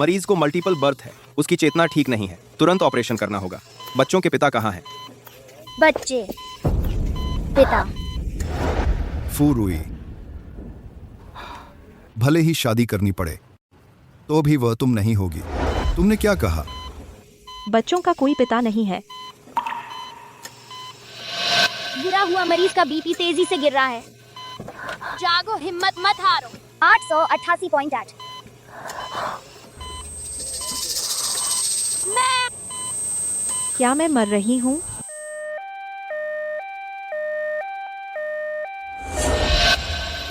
मरीज को multiple birth है, उसकी चेतना ठीक नहीं है, तुरंत ऑपरेशन करना होगा। बच्चों के पिता कहाँ हैं? बच्चे पिता फूरुई, भले ही शादी करनी पड़े तो भी वह तुम नहीं होगी। तुमने क्या कहा? बच्चों का कोई पिता नहीं है। गिरा हुआ मरीज का बीपी तेजी से गिर रहा है। जागो, हिम्मत मत हारो। 888.8। क्या मैं मर रही हूँ?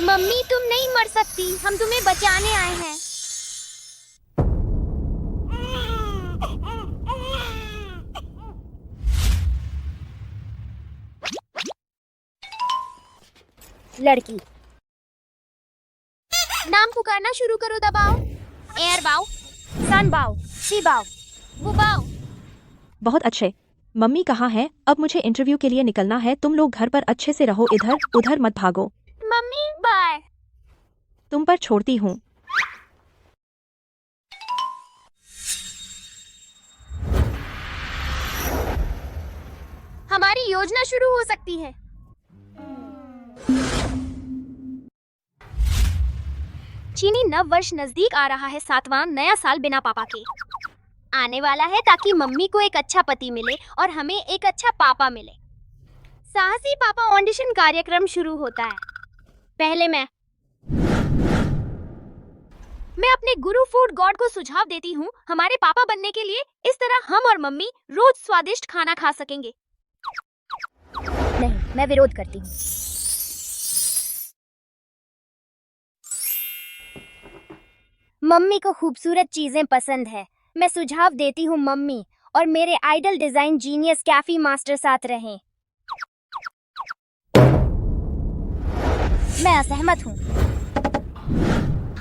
मम्मी, तुम नहीं मर सकती, हम तुम्हें बचाने आए हैं। लड़की, नाम पुकारना शुरू करो। दबाओ। एयर बाओ, सन बाओ, सी बाओ, वो बाओ। बहुत अच्छे। मम्मी कहाँ है? अब मुझे इंटरव्यू के लिए निकलना है। तुम लोग घर पर अच्छे से रहो, इधर उधर मत भागो। Mummy bye. तुम पर छोड़ती हूँ। हमारी योजना शुरू हो सकती है। चीनी नव वर्ष नजदीक आ रहा है, 7वां नया साल बिना पापा के आने वाला है, ताकि मम्मी को एक अच्छा पति मिले और हमें एक अच्छा पापा मिले। साहसी पापा ऑडिशन कार्यक्रम शुरू होता है। पहले मैं अपने गुरु फूड गॉड को सुझाव देती हूँ, हमारे पापा बनने के लिए इस तरह हम और मम्मी रोज स्वादिष्ट खाना खा सकेंगे। नहीं, मैं विरोध करती हूँ। मम्मी को खूबसूरत चीजें पसंद है। मैं सुझाव देती हूँ मम्मी और मेरे idol design genius Kaifi master साथ रहें। मैं असहमत हूँ।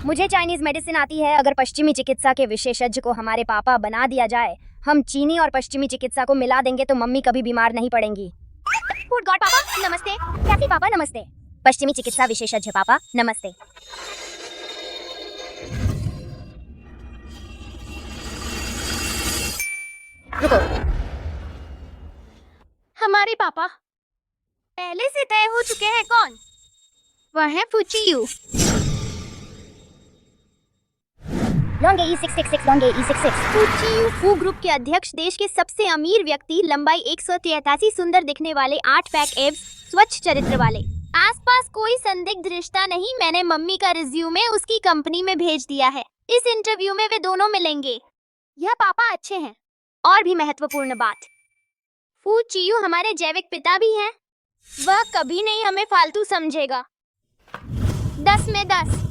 मुझे चाइनीज मेडिसिन आती है। अगर पश्चिमी चिकित्सा के विशेषज्ञ को हमारे पापा बना दिया जाए, हम चीनी और पश्चिमी चिकित्सा को मिला देंगे तो मम्मी कभी बीमार नहीं पड़ेंगी। फूड गॉड पापा नमस्ते। कैफी पापा नमस्ते। पश्चिमी चिकित्सा विशेषज्ञ पापा नमस्ते। रुको। हमारे पापा पहले से तय हो चुके हैं। कौन? वह है फुचियू। लॉन्गे E666, लॉन्गे E66। फुचियू फू ग्रुप के अध्यक्ष, देश के सबसे अमीर व्यक्ति, लंबाई 183, सुंदर दिखने वाले, 8 पैक एब्स, स्वच्छ चरित्र वाले। आसपास कोई संदिग्ध रिश्ता नहीं। मैंने मम्मी का रिज्यूमे उसकी कंपनी में भेज दिया है। इस इंटरव्यू में वे दोनों मिलेंगे। यह पापा अच्छे हैं। और भी महत्वपूर्ण बात, फू चियू हमारे जैविक पिता भी हैं। वह कभी नहीं हमें फालतू समझेगा। 10 में 10।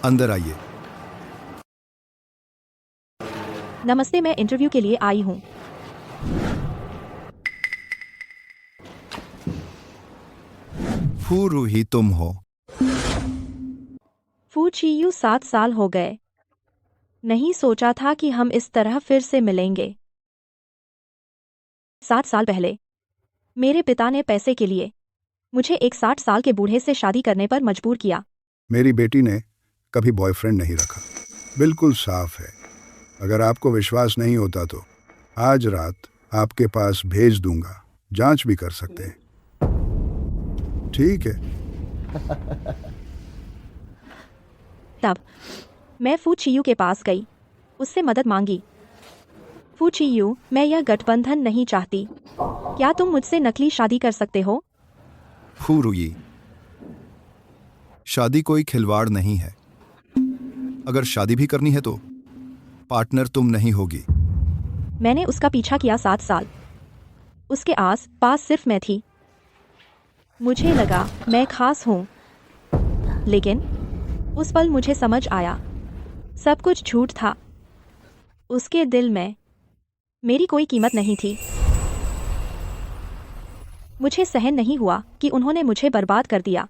अंदर आइए। नमस्ते, मैं इंटरव्यू के लिए आई हूँ। फूरुई तुम हो। फूचियू 7 साल हो गए। नहीं सोचा था कि हम इस तरह फिर से मिलेंगे। 7 साल पहले मेरे पिता ने पैसे के लिए मुझे एक 60 साल के बूढ़े से शादी करने पर मजबूर किया। मेरी बेटी ने कभी बॉयफ्रेंड नहीं रखा। बिल्कुल साफ है। अगर आपको विश्वास नहीं होता तो आज रात आपके पास भेज दूंगा, जांच भी कर सकते हैं। ठीक है। तब मैं फूचियू के पास गई, उससे मदद मांगी। फूचियू, मैं यह गठबंधन नहीं चाहती। क्या तुम मुझसे नकली शादी कर सकते हो? फूरुई, शादी कोई खिलवाड़ नहीं है। अगर शादी भी करनी है तो पार्टनर तुम नहीं होगी। मैंने उसका पीछा किया 7 साल। उसके आस पास सिर्फ मैं थी। मुझे लगा मैं खास हूँ, लेकिन उस पल मुझे समझ आया सब कुछ झूठ था। उसके दिल में मेरी कोई कीमत नहीं थी। मुझे सहन नहीं हुआ कि उन्होंने मुझे बर्बाद कर दिया।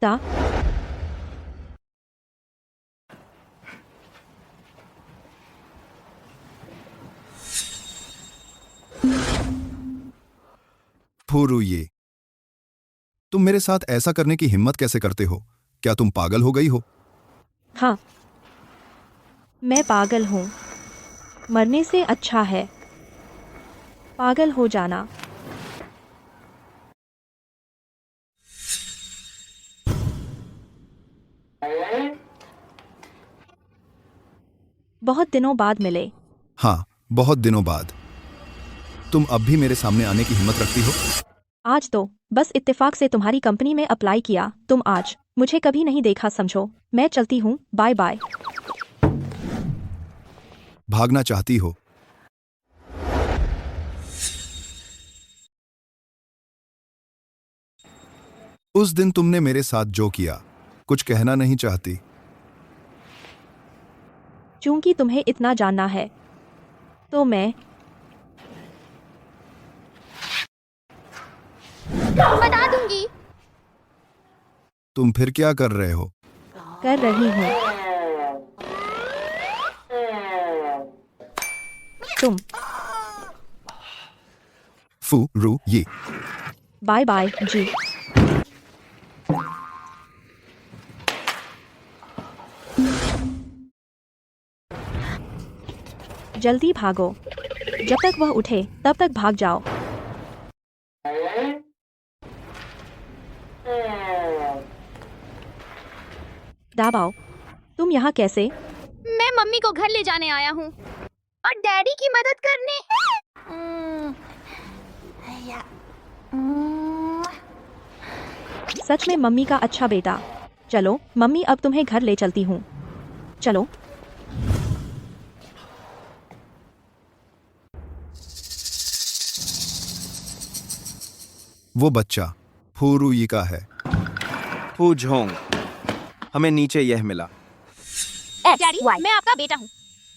ता फूरुई, तुम मेरे साथ ऐसा करने की हिम्मत कैसे करते हो? क्या तुम पागल हो गई हो? हाँ, मैं पागल हूँ। मरने से अच्छा है पागल हो जाना। बहुत दिनों बाद मिले। हाँ, बहुत दिनों बाद। तुम अब भी मेरे सामने आने की हिम्मत रखती हो? आज तो बस इत्तेफाक से तुम्हारी कंपनी में अप्लाई किया। तुम आज मुझे कभी नहीं देखा समझो। मैं चलती हूँ, बाय बाय। भागना चाहती हो? उस दिन तुमने मेरे साथ जो किया, कुछ कहना नहीं चाहती? चूंकि तुम्हें इतना जानना है तो मैं बता दूंगी। तुम फिर क्या कर रहे हो? कर रही हूँ। तुम फू रू ये। बाय बाय जी। जल्दी भागो। जब तक वह उठे तब तक भाग जाओ। दाबाओ। तुम यहाँ कैसे? मैं मम्मी को घर ले जाने आया हूँ और डैडी की मदद करने। सच में मम्मी का अच्छा बेटा। चलो मम्मी, अब तुम्हें घर ले चलती हूँ। चलो। वो बच्चा फूरुई का है। फू झोंग, हमें नीचे यह मिला। डैडी, मैं आपका बेटा हूँ।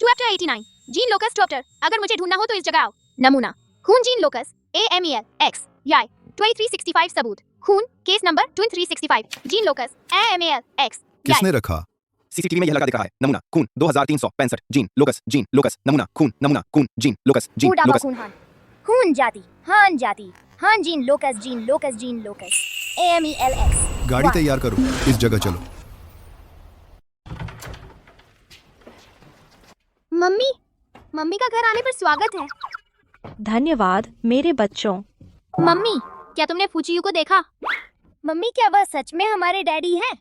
2/89 जीन लोकस टॉप्टर। अगर मुझे ढूंढना हो तो इस जगह आओ। नमूना खून gene locus AMEL X Y 2365 सबूत खून case number 2365 gene locus AMEL X किसने रखा? सीसीटीवी में यह लगा दिखा है। नमूना खून 2365 जीन लोकस नमूना खून जीन लोकस खून जाति हान जीन लोकस AMEL X। गाड़ी तैयार करो, इस जगह चलो। मम्मी का घर आने पर स्वागत है। धन्यवाद मेरे बच्चों। मम्मी, क्या तुमने फूचियू को देखा? मम्मी, क्या वह सच में हमारे डैडी हैं?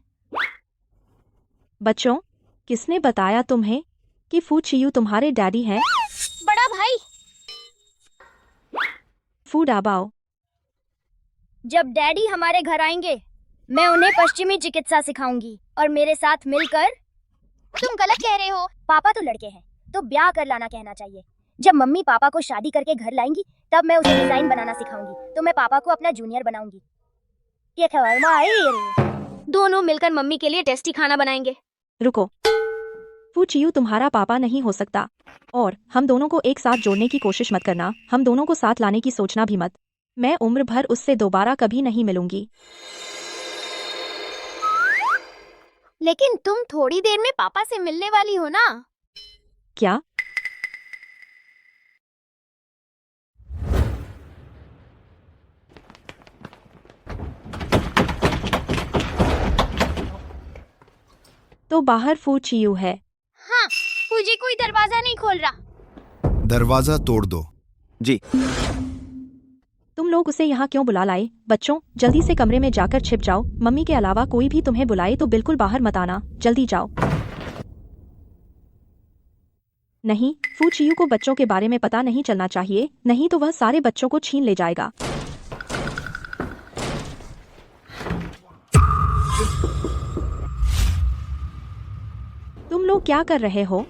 बच्चों, किसने बताया तुम्हें कि फूचियू तुम्हारे डैडी हैं? बड़ा भाई। फू डाबाओ। जब डैडी हमारे घर आएंगे मैं उन्हें पश्चिमी चिकित्सा सिखाऊंगी और मेरे साथ मिलकर। तुम गलत कह रहे हो। पापा तो लड़के हैं तो ब्याह कर लाना कहना चाहिए। जब मम्मी पापा को शादी करके घर लाएंगी तब मैं उसे डिजाइन बनाना सिखाऊंगी तो मैं पापा को अपना जूनियर बनाऊंगी। ये खबर माई। दोनों मिलकर मम्मी के लिए टेस्टी खाना बनाएंगे। रुको, फूचियू तुम्हारा पापा नहीं हो सकता और हम दोनों को एक साथ जोड़ने की कोशिश मत करना। हम दोनों को साथ लाने की सोचना भी मत। मैं उम्र भर उससे दोबारा कभी नहीं मिलूंगी। लेकिन तुम थोड़ी देर में पापा से मिलने वाली हो ना? क्या? तो बाहर फूचियू है। हाँ, पूजी कोई दरवाजा नहीं खोल रहा। दरवाजा तोड़ दो। जी। तुम लोग उसे यहाँ क्यों बुला लाए? बच्चों, जल्दी से कमरे में जाकर छिप जाओ। मम्मी के अलावा कोई भी तुम्हें बुलाए तो बिल्कुल बाहर मत आना। जल्दी जाओ। नहीं, फूचियू को बच्चों के बारे में पता नहीं चलना चाहिए, नहीं तो वह सारे बच्चों को छीन ले जाएगा। तुम लोग क्या कर रहे हो?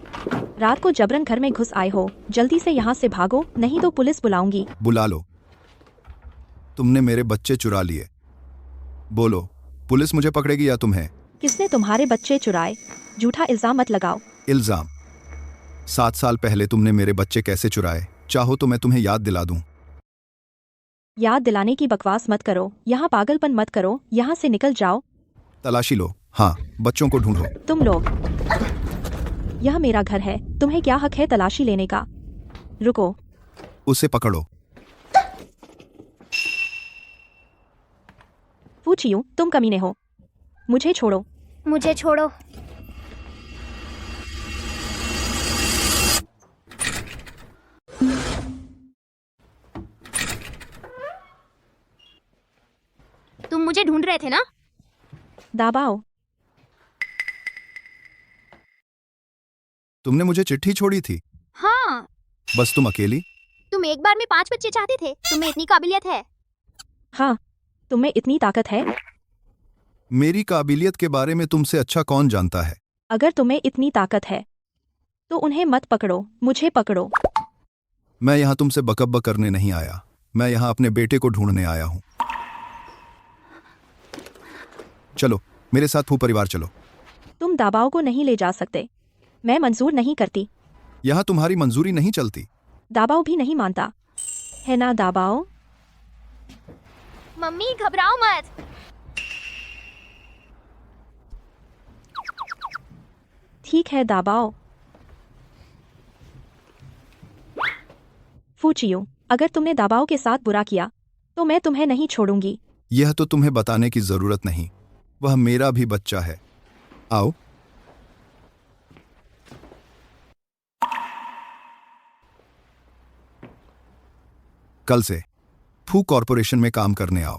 रात को जबरन घर में घुस आए हो। जल्दी से यहाँ से भागो, नहीं तो पुलिस बुलाऊंगी। बुला लो। तुमने मेरे बच्चे चुरा लिए। बोलो, पुलिस मुझे पकड़ेगी या तुम्हें? किसने तुम्हारे बच्चे चुराए? झूठा इल्जाम मत लगाओ। इल्जाम? 7 साल पहले तुमने मेरे बच्चे कैसे चुराए? चाहो तो मैं तुम्हें याद दिला दूं। याद दिलाने की बकवास मत करो। यहाँ पागलपन मत करो। यहाँ से निकल जाओ। तलाशी लो। हाँ, बच्चों को ढूंढो। तुम लोग, यह मेरा घर है। तुम्हें क्या हक है तलाशी लेने का? रुको। उसे पकड़ो। फूचियो, तुम कमीने हो। मुझे छोड़ो। मुझे छोड़ो। तुम मुझे ढूंढ रहे थे ना? दाबाओ। तुमने मुझे चिट्ठी छोड़ी थी। हाँ, बस तुम अकेली? तुम एक बार में 5 बच्चे चाहते थे। तुम्हें इतनी काबिलियत है। हाँ, तुम्हें इतनी ताकत है। मेरी काबिलियत के बारे में तुमसे अच्छा कौन जानता है? अगर तुम्हें इतनी ताकत है तो उन्हें मत पकड़ो, मुझे पकड़ो। मैं यहाँ तुमसे बकब्बक करने नहीं आया। मैं यहाँ अपने बेटे को ढूंढने आया हूँ। चलो मेरे साथ, फू परिवार चलो। तुम दाबाओ को नहीं ले जा सकते। मैं मंजूर नहीं करती। यहाँ तुम्हारी मंजूरी नहीं चलती। दाबाओ भी नहीं मानता है ना। दाबाओ, मम्मी घबराओ मत। ठीक है दाबाओ। फूचियो, अगर तुमने दाबाओ के साथ बुरा किया तो मैं तुम्हें नहीं छोड़ूंगी। यह तो तुम्हें बताने की जरूरत नहीं। वह मेरा भी बच्चा है। आओ। कल से फू कॉरपोरेशन में काम करने आओ,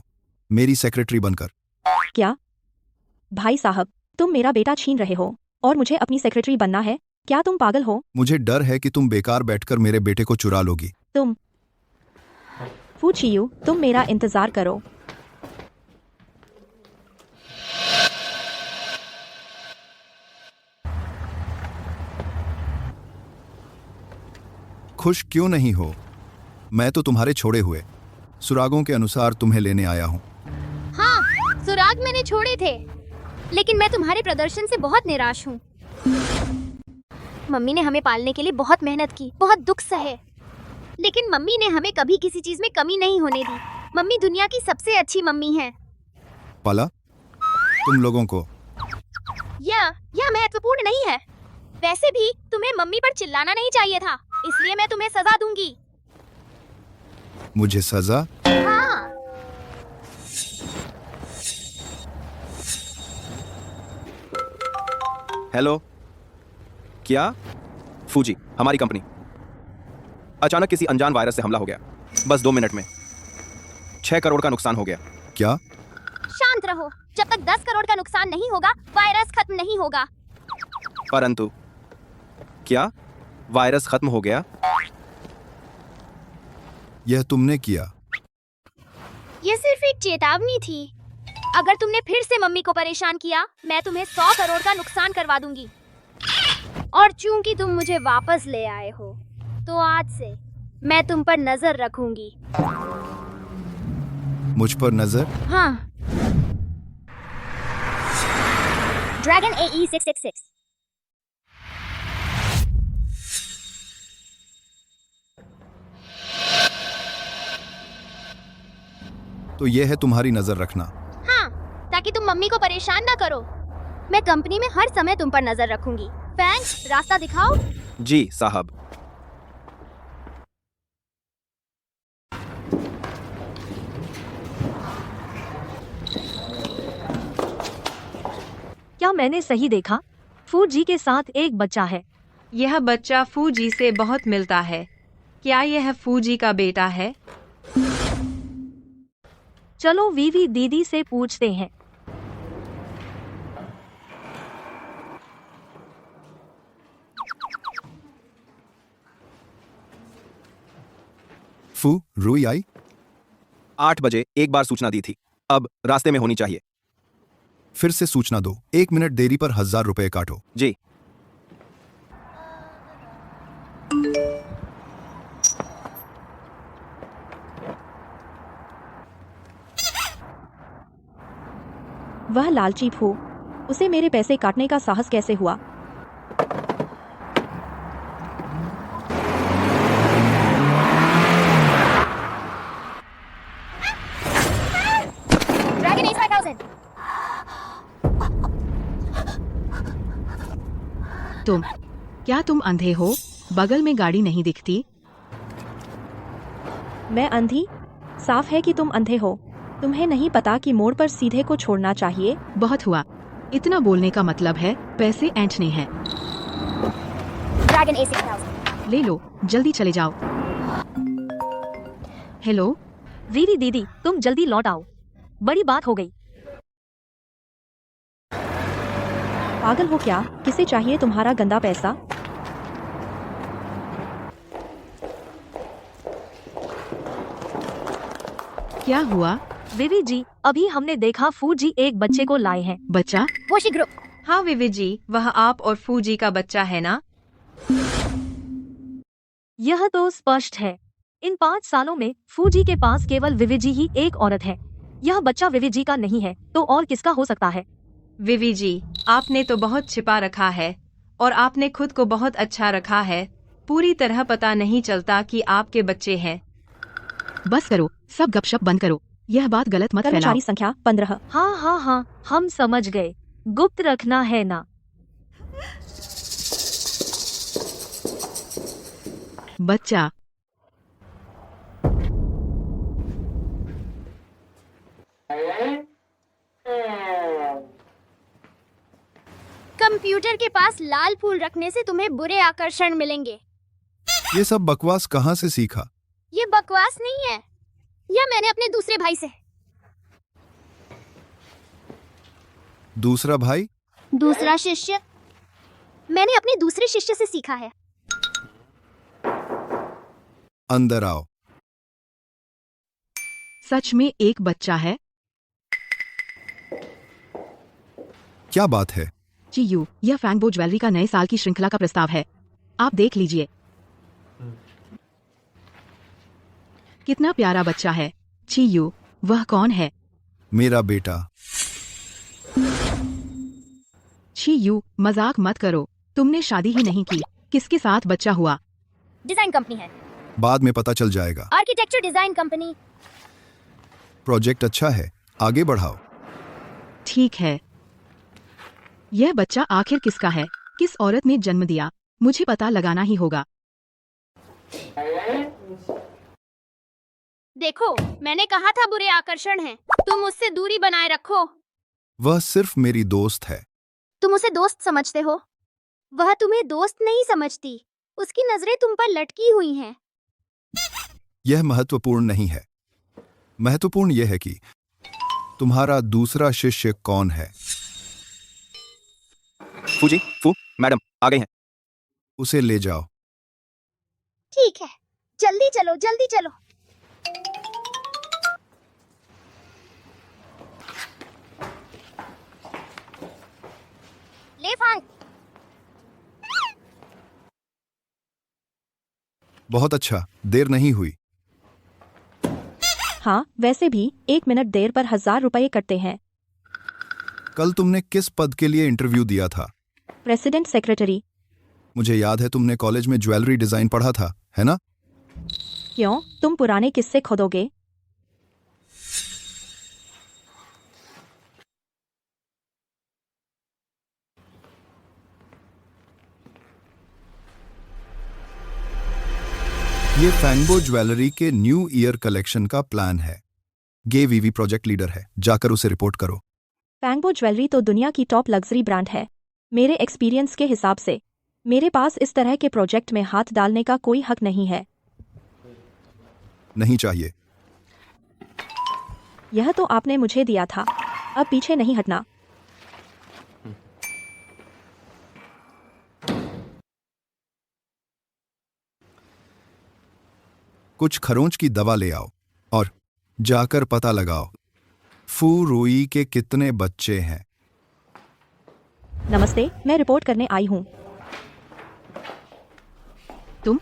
मेरी सेक्रेटरी बनकर। क्या? भाई साहब, तुम मेरा बेटा छीन रहे हो और मुझे अपनी सेक्रेटरी बनना है? क्या तुम पागल हो? मुझे डर है कि तुम बेकार बैठकर मेरे बेटे को चुरा लोगी। तुम फूचियो, तुम मेरा इंतजार करो। खुश क्यों नहीं हो? मैं तो तुम्हारे छोड़े हुए सुरागों के अनुसार तुम्हें लेने आया हूँ। हाँ, सुराग मैंने छोड़े थे, लेकिन मैं तुम्हारे प्रदर्शन से बहुत निराश हूँ। मम्मी ने हमें पालने के लिए बहुत मेहनत की, बहुत दुख सहे, लेकिन मम्मी ने हमें कभी किसी चीज में कमी नहीं होने दी। मम्मी दुनिया की सबसे अच्छी मम्मी है। पाला, तुम लोगों को यह महत्वपूर्ण नहीं है। वैसे भी तुम्हें मम्मी पर चिल्लाना नहीं चाहिए था, इसलिए मैं तुम्हें सजा दूंगी। मुझे सजा? हाँ। हेलो, क्या? फूजी, हमारी कंपनी। अचानक किसी अनजान वायरस से हमला हो गया। बस 2 मिनट में 6 करोड़ का नुकसान हो गया। क्या? शांत रहो। जब तक 10 करोड़ का नुकसान नहीं होगा, वायरस खत्म नहीं होगा। परंतु क्या वायरस खत्म हो गया? यह तुमने किया? ये सिर्फ एक चेतावनी थी। अगर तुमने फिर से मम्मी को परेशान किया, मैं तुम्हें 100 करोड़ का नुकसान करवा दूंगी। और चूंकि तुम मुझे वापस ले आए हो, तो आज से मैं तुम पर नजर रखूंगी। मुझ पर नजर? हाँ। Dragon AE666। तो यह है तुम्हारी नजर रखना? हाँ, ताकि तुम मम्मी को परेशान ना करो। मैं कंपनी में हर समय तुम पर नजर रखूंगी। फैंग, रास्ता दिखाओ। जी साहब। क्या मैंने सही देखा? फूजी के साथ एक बच्चा है। यह बच्चा फूजी से बहुत मिलता है। क्या यह फूजी का बेटा है? चलो वीवी दीदी से पूछते हैं। फू, रूई आई? 8 बजे एक बार सूचना दी थी, अब रास्ते में होनी चाहिए। फिर से सूचना दो। 1 मिनट देरी पर 1000 रुपए काटो। जी। वह लालची फू, उसे मेरे पैसे काटने का साहस कैसे हुआ? Dragon A5000। क्या तुम अंधे हो? बगल में गाड़ी नहीं दिखती? मैं अंधी? साफ है कि तुम अंधे हो। तुम्हें नहीं पता कि मोड़ पर सीधे को छोड़ना चाहिए? बहुत हुआ। इतना बोलने का मतलब है पैसे ऐंठने हैं। Dragon A6000। ले लो, जल्दी चले जाओ। हेलो, वीवी दीदी, तुम जल्दी लौट आओ, बड़ी बात हो गई। पागल हो क्या? किसे चाहिए तुम्हारा गंदा पैसा? क्या हुआ? वीवी जी, अभी हमने देखा फूजी एक बच्चे को लाए हैं। बच्चा? वोशी ग्रुप। हाँ विवी जी, वह आप और फूजी का बच्चा है ना? यह तो स्पष्ट है। इन 5 सालों में फूजी के पास केवल विवी जी ही एक औरत है। यह बच्चा विवी जी का नहीं है तो और किसका हो सकता है? विवी जी, आपने तो बहुत छिपा रखा है और आपने खुद को बहुत अच्छा रखा है। पूरी तरह पता नहीं चलता कि आपके बच्चे हैं। बस करो, सब गपशप बंद करो। यह बात गलत मत फैलाओ। कर्मचारी संख्या 15। हाँ, हम समझ गए। गुप्त रखना है ना? बच्चा। कंप्यूटर के पास लाल फूल रखने से तुम्हें बुरे आकर्षण मिलेंगे। ये सब बकवास कहाँ से सीखा? ये बकवास नहीं है, यह मैंने अपने दूसरे भाई से। दूसरा भाई? दूसरा शिष्य मैंने अपने दूसरे शिष्य से सीखा है। अंदर आओ। सच में एक बच्चा है? क्या बात है? चीयू, यह फैंगबो ज्वेलरी का नए साल की श्रृंखला का प्रस्ताव है। आप देख लीजिए। कितना प्यारा बच्चा है। चीयू, वह कौन है? मेरा बेटा। चीयू, मजाक मत करो। तुमने शादी ही नहीं की, किसके साथ बच्चा हुआ? डिजाइन कंपनी है। बाद में पता चल जाएगा। Architecture design company. प्रोजेक्ट अच्छा है, आगे बढ़ाओ। ठीक है। यह बच्चा आखिर किसका है? किस औरत ने जन्म दिया? मुझे पता लगाना ही होगा। देखो, मैंने कहा था बुरे आकर्षण हैं। तुम उससे दूरी बनाए रखो। वह सिर्फ मेरी दोस्त है। तुम उसे दोस्त समझते हो, वह तुम्हें दोस्त नहीं समझती। उसकी नजरें तुम पर लटकी हुई हैं। यह महत्वपूर्ण नहीं है। महत्वपूर्ण यह है कि तुम्हारा दूसरा शिष्य कौन है। फू मैडम आ गई हैं। उसे ले जाओ। ठीक है, जल्दी चलो, जल्दी चलो। ले फांग। बहुत अच्छा, देर नहीं हुई। हाँ, वैसे भी 1 मिनट देर पर 1000 रुपये कटते हैं। कल तुमने किस पद के लिए इंटरव्यू दिया था? President secretary. मुझे याद है तुमने कॉलेज में ज्वेलरी डिजाइन पढ़ा था, है ना? क्यों, तुम पुराने किस्से खोदोगे? ये फैंगबो ज्वेलरी के न्यू ईयर कलेक्शन का प्लान है। गे वीवी प्रोजेक्ट लीडर है, जाकर उसे रिपोर्ट करो। फैंगबो ज्वेलरी तो दुनिया की टॉप लग्जरी ब्रांड है। मेरे एक्सपीरियंस के हिसाब से मेरे पास इस तरह के प्रोजेक्ट में हाथ डालने का कोई हक नहीं है। नहीं चाहिए। यह तो आपने मुझे दिया था, अब पीछे नहीं हटना। कुछ खरोंच की दवा ले आओ और जाकर पता लगाओ फू रोई के कितने बच्चे हैं। नमस्ते, मैं रिपोर्ट करने आई हूँ। तुम?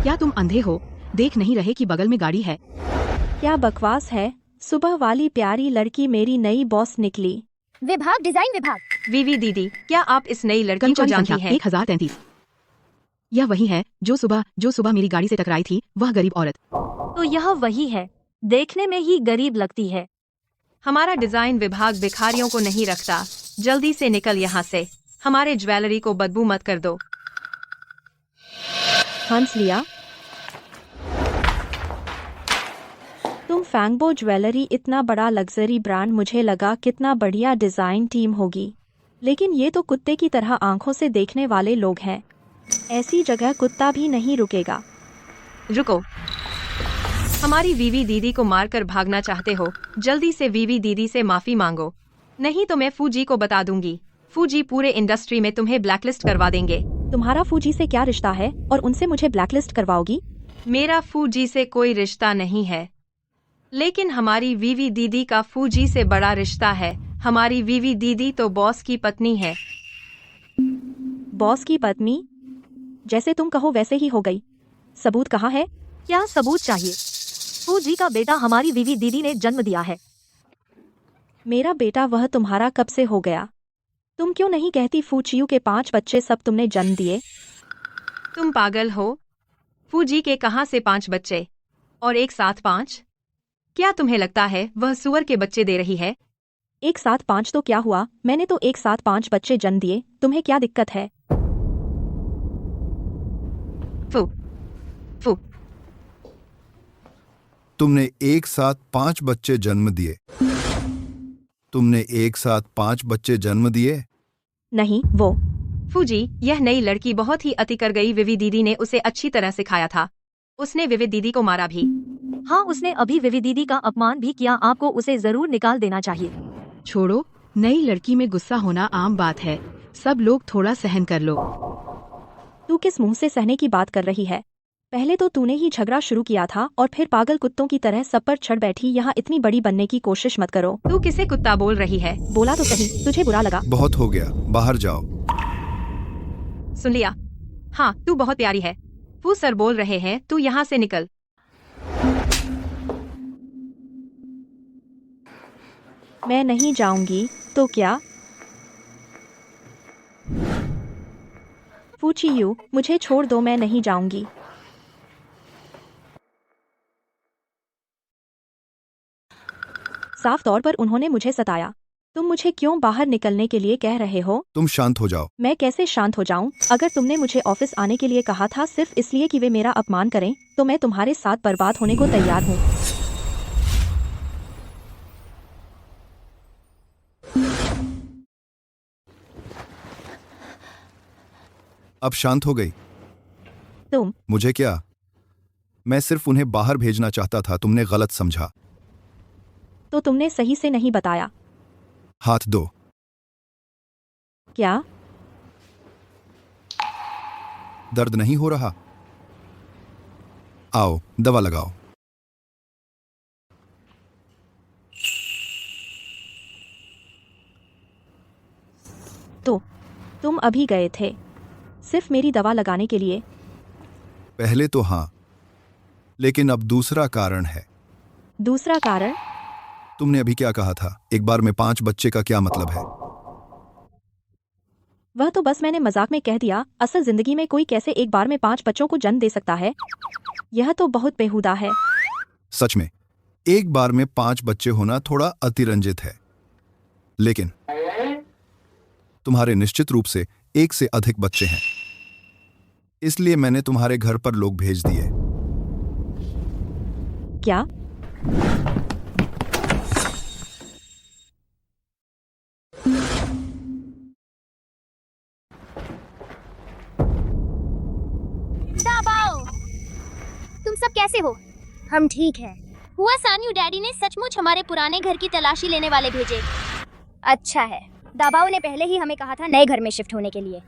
क्या तुम अंधे हो? देख नहीं रहे कि बगल में गाड़ी है? क्या बकवास है? सुबह वाली प्यारी लड़की मेरी नई बॉस निकली। विभाग, डिजाइन विभाग। वीवी दीदी, क्या आप इस नई लड़की को कर्मचारी जानती संख्या हैं? 1033। यह वही है जो सुबह मेरी गाड़ी से टकराई थी, वह गरीब औरत। तो यह वही है, देखने में ही गरीब लगती है। हमारा डिजाइन विभाग भिखारियों को नहीं रखता। जल्दी से निकल यहाँ से। हमारे ज्वेलरी को बदबू मत कर दो। हंस लिया। फैंगबो ज्वेलरी इतना बड़ा लग्जरी ब्रांड, मुझे लगा कितना बढ़िया डिज़ाइन टीम होगी, लेकिन ये तो कुत्ते की तरह आंखों से देखने वाले लोग हैं। ऐसी जगह कुत्ता भी नहीं रुकेगा। रुको, हमारी वीवी दीदी को मारकर भागना चाहते हो? जल्दी से वीवी दीदी से माफी मांगो, नहीं तो मैं फूजी को बता दूंगी। फूजी पूरे इंडस्ट्री में तुम्हें ब्लैकलिस्ट करवा देंगे। तुम्हारा फूजी से क्या रिश्ता है और उनसे मुझे ब्लैकलिस्ट करवाओगी? मेरा फूजी से कोई रिश्ता नहीं है, लेकिन हमारी वीवी दीदी का फूजी से बड़ा रिश्ता है। हमारी वीवी दीदी तो बॉस की पत्नी है। बॉस की पत्नी? जैसे तुम कहो वैसे ही हो गई। सबूत कहाँ है? क्या सबूत चाहिए? फूजी का बेटा हमारी वीवी दीदी ने जन्म दिया है। मेरा बेटा? वह तुम्हारा कब से हो गया? तुम क्यों नहीं कहती फूचियू के 5 बच्चे सब तुमने जन्म दिए? तुम पागल हो? फूजी के कहाँ से 5 बच्चे और एक साथ 5? क्या तुम्हें लगता है वह सुअर के बच्चे दे रही है? एक साथ 5 तो क्या हुआ, मैंने तो एक साथ 5 बच्चे जन्म दिए। तुम्हें क्या दिक्कत है? फू फू तुमने एक साथ 5 बच्चे जन्म दिए? तुमने एक साथ 5 बच्चे जन्म दिए? नहीं, वो फूजी, यह नई लड़की बहुत ही अति कर गई। विवी दीदी ने उसे अच्छी तरह सिखाया था। उसने विवी दीदी को मारा भी। हाँ, उसने अभी विवी दीदी का अपमान भी किया। आपको उसे जरूर निकाल देना चाहिए। छोड़ो, नई लड़की में गुस्सा होना आम बात है। सब लोग थोड़ा सहन कर लो। तू किस मुंह से सहने की बात कर रही है? पहले तो तूने ही झगड़ा शुरू किया था और फिर पागल कुत्तों की तरह सब पर चढ़ बैठी। यहाँ इतनी बड़ी बनने की कोशिश मत करो। तू किसे कुत्ता बोल रही है? बोला तो सही, तुझे बुरा लगा? बहुत हो गया, बाहर जाओ। सुन लिया? हाँ, तू बहुत प्यारी है। फू सर बोल रहे हैं, तू यहाँ से निकल। मैं नहीं जाऊंगी तो क्या? फूचियू, मुझे छोड़ दो, मैं नहीं जाऊंगी। साफ तौर पर उन्होंने मुझे सताया। तुम मुझे क्यों बाहर निकलने के लिए कह रहे हो? तुम शांत हो जाओ। मैं कैसे शांत हो जाऊं? अगर तुमने मुझे ऑफिस आने के लिए कहा था सिर्फ इसलिए कि वे मेरा अपमान करें, तो मैं तुम्हारे साथ बर्बाद होने को तैयार हूँ। अब शांत हो गई? तुम मुझे क्या? मैं सिर्फ उन्हें बाहर भेजना चाहता था, तुमने गलत समझा। तो तुमने सही से नहीं बताया। हाथ दो। क्या? दर्द नहीं हो रहा? आओ, दवा लगाओ। तो तुम अभी गए थे सिर्फ मेरी दवा लगाने के लिए? पहले तो हाँ, लेकिन अब दूसरा कारण है। दूसरा कारण? तुमने अभी क्या कहा था? एक बार में 5 बच्चे का क्या मतलब है? वह तो बस मैंने मजाक में कह दिया। असल जिंदगी में कोई कैसे एक बार में 5 बच्चों को जन्म दे सकता है? यह तो बहुत बेहुदा है। सच में, एक बार में 5 बच्चे होना थोड़ा अतिरंजित है, लेकिन तुम्हारे निश्चित रूप से 1 से अधिक बच्चे हैं, इसलिए मैंने तुम्हारे घर पर लोग भेज दिए। क्या? दबाओ। तुम सब कैसे हो? हम ठीक हैं। हुआ सान्यू, डैडी ने सचमुच हमारे पुराने घर की तलाशी लेने वाले भेजे। अच्छा है, दाबाओ ने पहले ही हमें कहा था नए घर में शिफ्ट होने के लिए।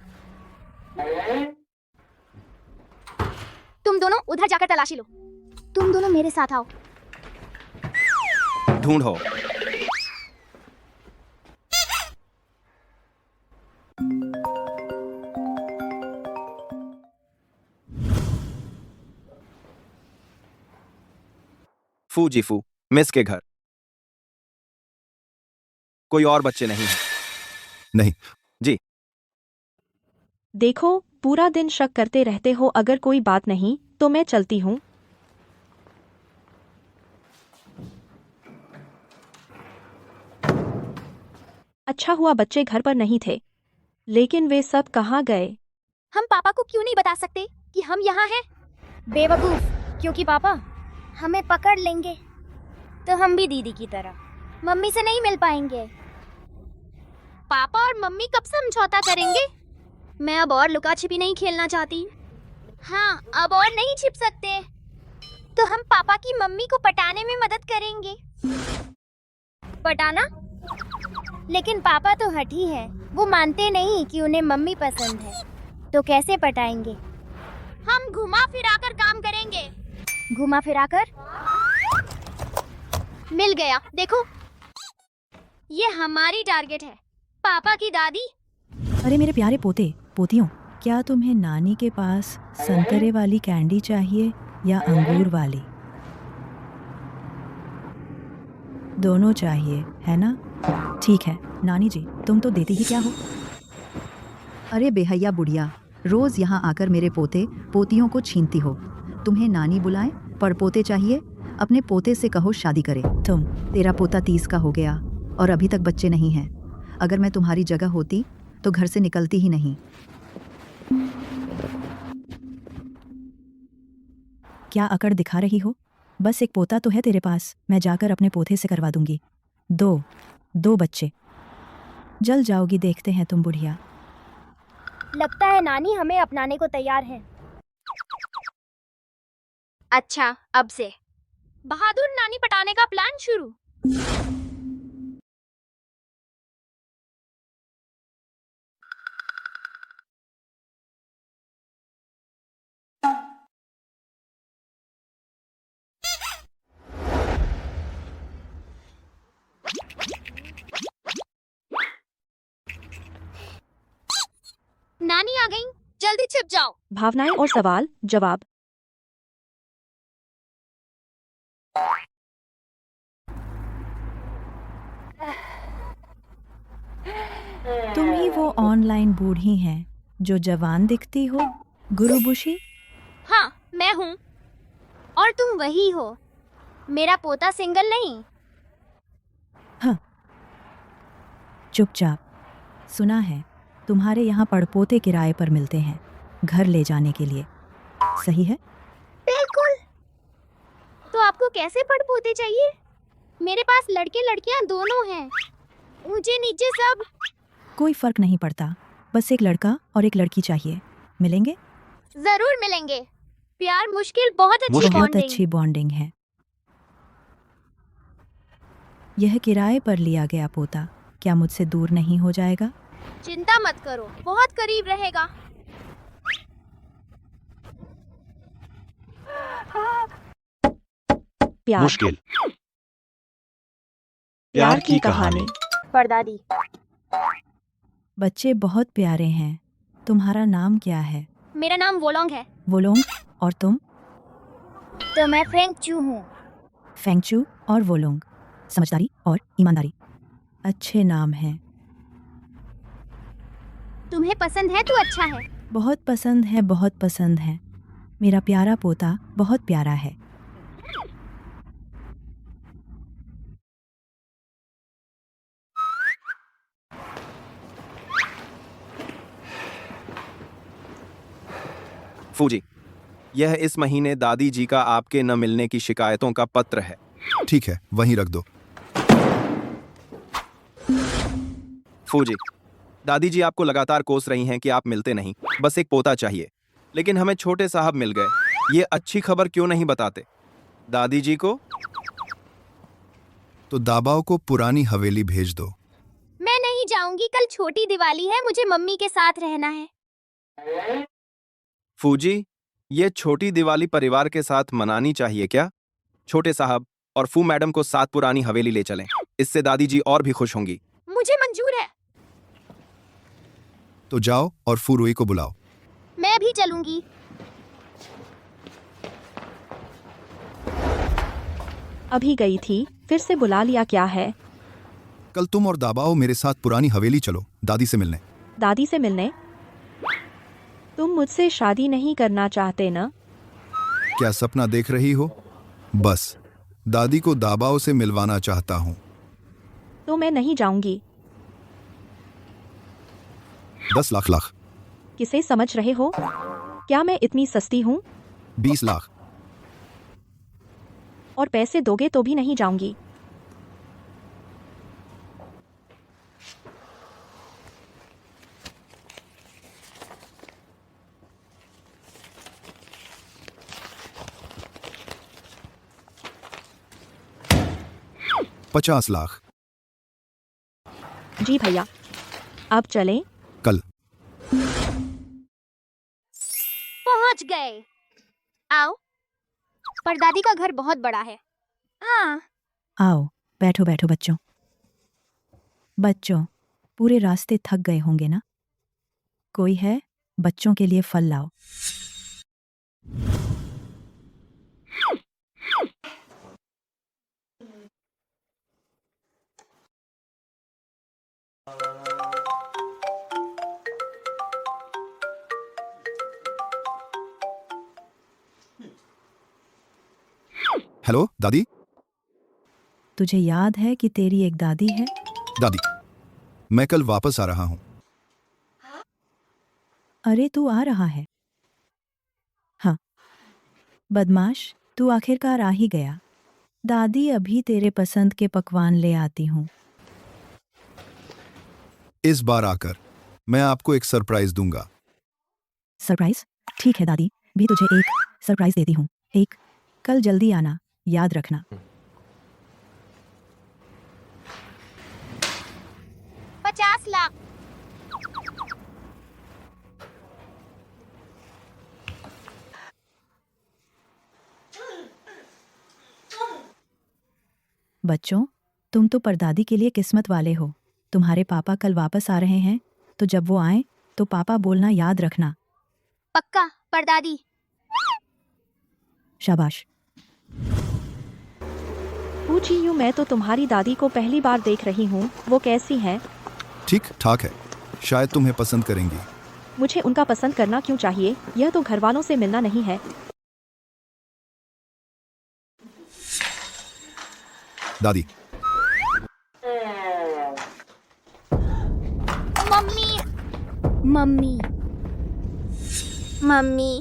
तुम दोनों उधर जाकर तलाशी लो। तुम दोनों मेरे साथ आओ। ढूंढो। फूजीफू, मिस के घर। कोई और बच्चे नहीं हैं? नहीं। जी। देखो, पूरा दिन शक करते रहते हो। अगर कोई बात नहीं तो मैं चलती हूँ। अच्छा हुआ बच्चे घर पर नहीं थे, लेकिन वे सब कहाँ गए? हम पापा को क्यों नहीं बता सकते कि हम यहाँ हैं? बेवकूफ, क्योंकि पापा हमें पकड़ लेंगे। तो हम भी दीदी की तरह मम्मी से नहीं मिल पाएंगे। पापा और मम्मी कब समझौता करेंगे? मैं अब और लुका छिपी नहीं खेलना चाहती। हाँ, अब और नहीं छिप सकते। तो हम पापा की मम्मी को पटाने में मदद करेंगे। पटाना? लेकिन पापा तो हठी है, वो मानते नहीं कि उन्हें मम्मी पसंद है। तो कैसे पटाएंगे? हम घुमा फिराकर काम करेंगे। घुमा फिराकर? मिल गया, देखो। ये हमारी टारगेट है, पापा की दादी। अरे मेरे प्यारे पोते पोतियों, क्या तुम्हें नानी के पास संतरे वाली कैंडी चाहिए या अंगूर वाली? दोनों चाहिए, है ना? ठीक है नानी जी, तुम तो देती ही क्या हो। अरे बेहैया बुढ़िया, रोज यहाँ आकर मेरे पोते पोतियों को छीनती हो। तुम्हें नानी बुलाएं पर पोते चाहिए? अपने पोते से कहो शादी करे। तेरा पोता 30 का हो गया और अभी तक बच्चे नहीं हैं। अगर मैं तुम्हारी जगह होती तो घर से निकलती ही नहीं। क्या अकड़ दिखा रही हो? बस एक पोता तो है तेरे पास, मैं जाकर अपने पोते से करवा दूंगी। दो बच्चे। जल जाओगी देखते हैं तुम बुढ़िया। लगता है नानी हमें अपनाने को तैयार है। अच्छा, अब से बहादुर नानी पटाने का प्लान शुरू। नानी आ गई, जल्दी छिप जाओ। भावनाएं और सवाल जवाब। तुम ही वो ऑनलाइन बूढ़ी हैं जो जवान दिखती हो, गुरुबुशी? हाँ, मैं हूँ। और तुम वही हो, मेरा पोता सिंगल नहीं। हाँ, चुपचाप। सुना है तुम्हारे यहाँ पड़पोते किराए पर मिलते हैं घर ले जाने के लिए, सही है? बिल्कुल। तो आपको कैसे पड़पोते चाहिए? मेरे पास लड़के लड़कियाँ दोनों हैं, ऊंचे नीचे सब। कोई फर्क नहीं पड़ता, बस एक लड़का और एक लड़की चाहिए। मिलेंगे? जरूर मिलेंगे। प्यार मुश्किल, बहुत अच्छी बहुत बॉन्डिंग। अच्छी बॉन्डिंग है। यह किराए पर लिया गया पोता क्या मुझसे दूर नहीं हो जाएगा? चिंता मत करो, बहुत करीब रहेगा। प्यार मुश्किल प्यार की कहानी। परदादी। बच्चे बहुत प्यारे हैं। तुम्हारा नाम क्या है? मेरा नाम वोलोंग है। वोलोंग। और तुम? तो मैं फेंगचू हूँ। फेंगचू और वोलोंग, समझदारी और ईमानदारी, अच्छे नाम हैं। तुम्हें पसंद है तो अच्छा है। बहुत पसंद है, बहुत पसंद है। मेरा प्यारा पोता बहुत प्यारा है। फूजी, यह इस महीने दादी जी का आपके न मिलने की शिकायतों का पत्र है। ठीक है, वहीं रख दो। फूजी, दादी जी आपको लगातार कोस रही हैं कि आप मिलते नहीं, बस एक पोता चाहिए। लेकिन हमें छोटे साहब मिल गए। ये अच्छी खबर क्यों नहीं बताते दादी जी को? तो दाबाओ को पुरानी हवेली भेज दो। मैं नहीं जाऊंगी, कल छोटी दिवाली है, मुझे मम्मी के साथ रहना है। फूजी, ये छोटी दिवाली परिवार के साथ मनानी चाहिए क्या? छोटे साहब और फू मैडम को साथ पुरानी हवेली ले चलें, इससे दादी जी और भी खुश होंगी। मुझे मंजूर है। तो जाओ और फूरुई को बुलाओ। मैं भी चलूंगी। अभी गई थी, फिर से बुला लिया क्या है? कल तुम और दाबाओ मेरे साथ पुरानी हवेली चलो दादी से मिलने। दादी से मिलने? तुम मुझसे शादी नहीं करना चाहते ना? क्या सपना देख रही हो? बस दादी को दाबाओ से मिलवाना चाहता हूँ। तो मैं नहीं जाऊंगी। 10 लाख। किसे समझ रहे हो? क्या मैं इतनी सस्ती हूँ? 20 लाख। और पैसे दोगे तो भी नहीं जाऊंगी। पचास लाख। जी भैया, अब चलें? कल। पहुंच गए। आओ। परदादी का घर बहुत बड़ा है। हाँ। आओ, बैठो बैठो बच्चों। बच्चों, पूरे रास्ते थक गए होंगे ना? कोई है? बच्चों के लिए फल लाओ। हेलो दादी। तुझे याद है कि तेरी एक दादी है? दादी, मैं कल वापस आ रहा हूँ। अरे तू आ रहा है? हाँ। बदमाश, तू आखिरकार आ ही गया। दादी अभी तेरे पसंद के पकवान ले आती हूँ। इस बार आकर मैं आपको एक सरप्राइज दूंगा। सरप्राइज? ठीक है दादी, भी तुझे एक सरप्राइज देती हूँ। एक, कल जल्दी आना, याद रखना। 50 लाख। बच्चों, तुम तो परदादी के लिए किस्मत वाले हो। तुम्हारे पापा कल वापस आ रहे हैं, तो जब वो आए तो पापा बोलना याद रखना। पक्का परदादी। शाबाश। पूछी यूँ मैं तो तुम्हारी दादी को पहली बार देख रही हूँ। वो कैसी है? ठीक ठाक है, शायद तुम्हें पसंद करेंगी। मुझे उनका पसंद करना क्यों चाहिए? यह तो घर वालों से मिलना नहीं है। दादी, मम्मी मम्मी मम्मी।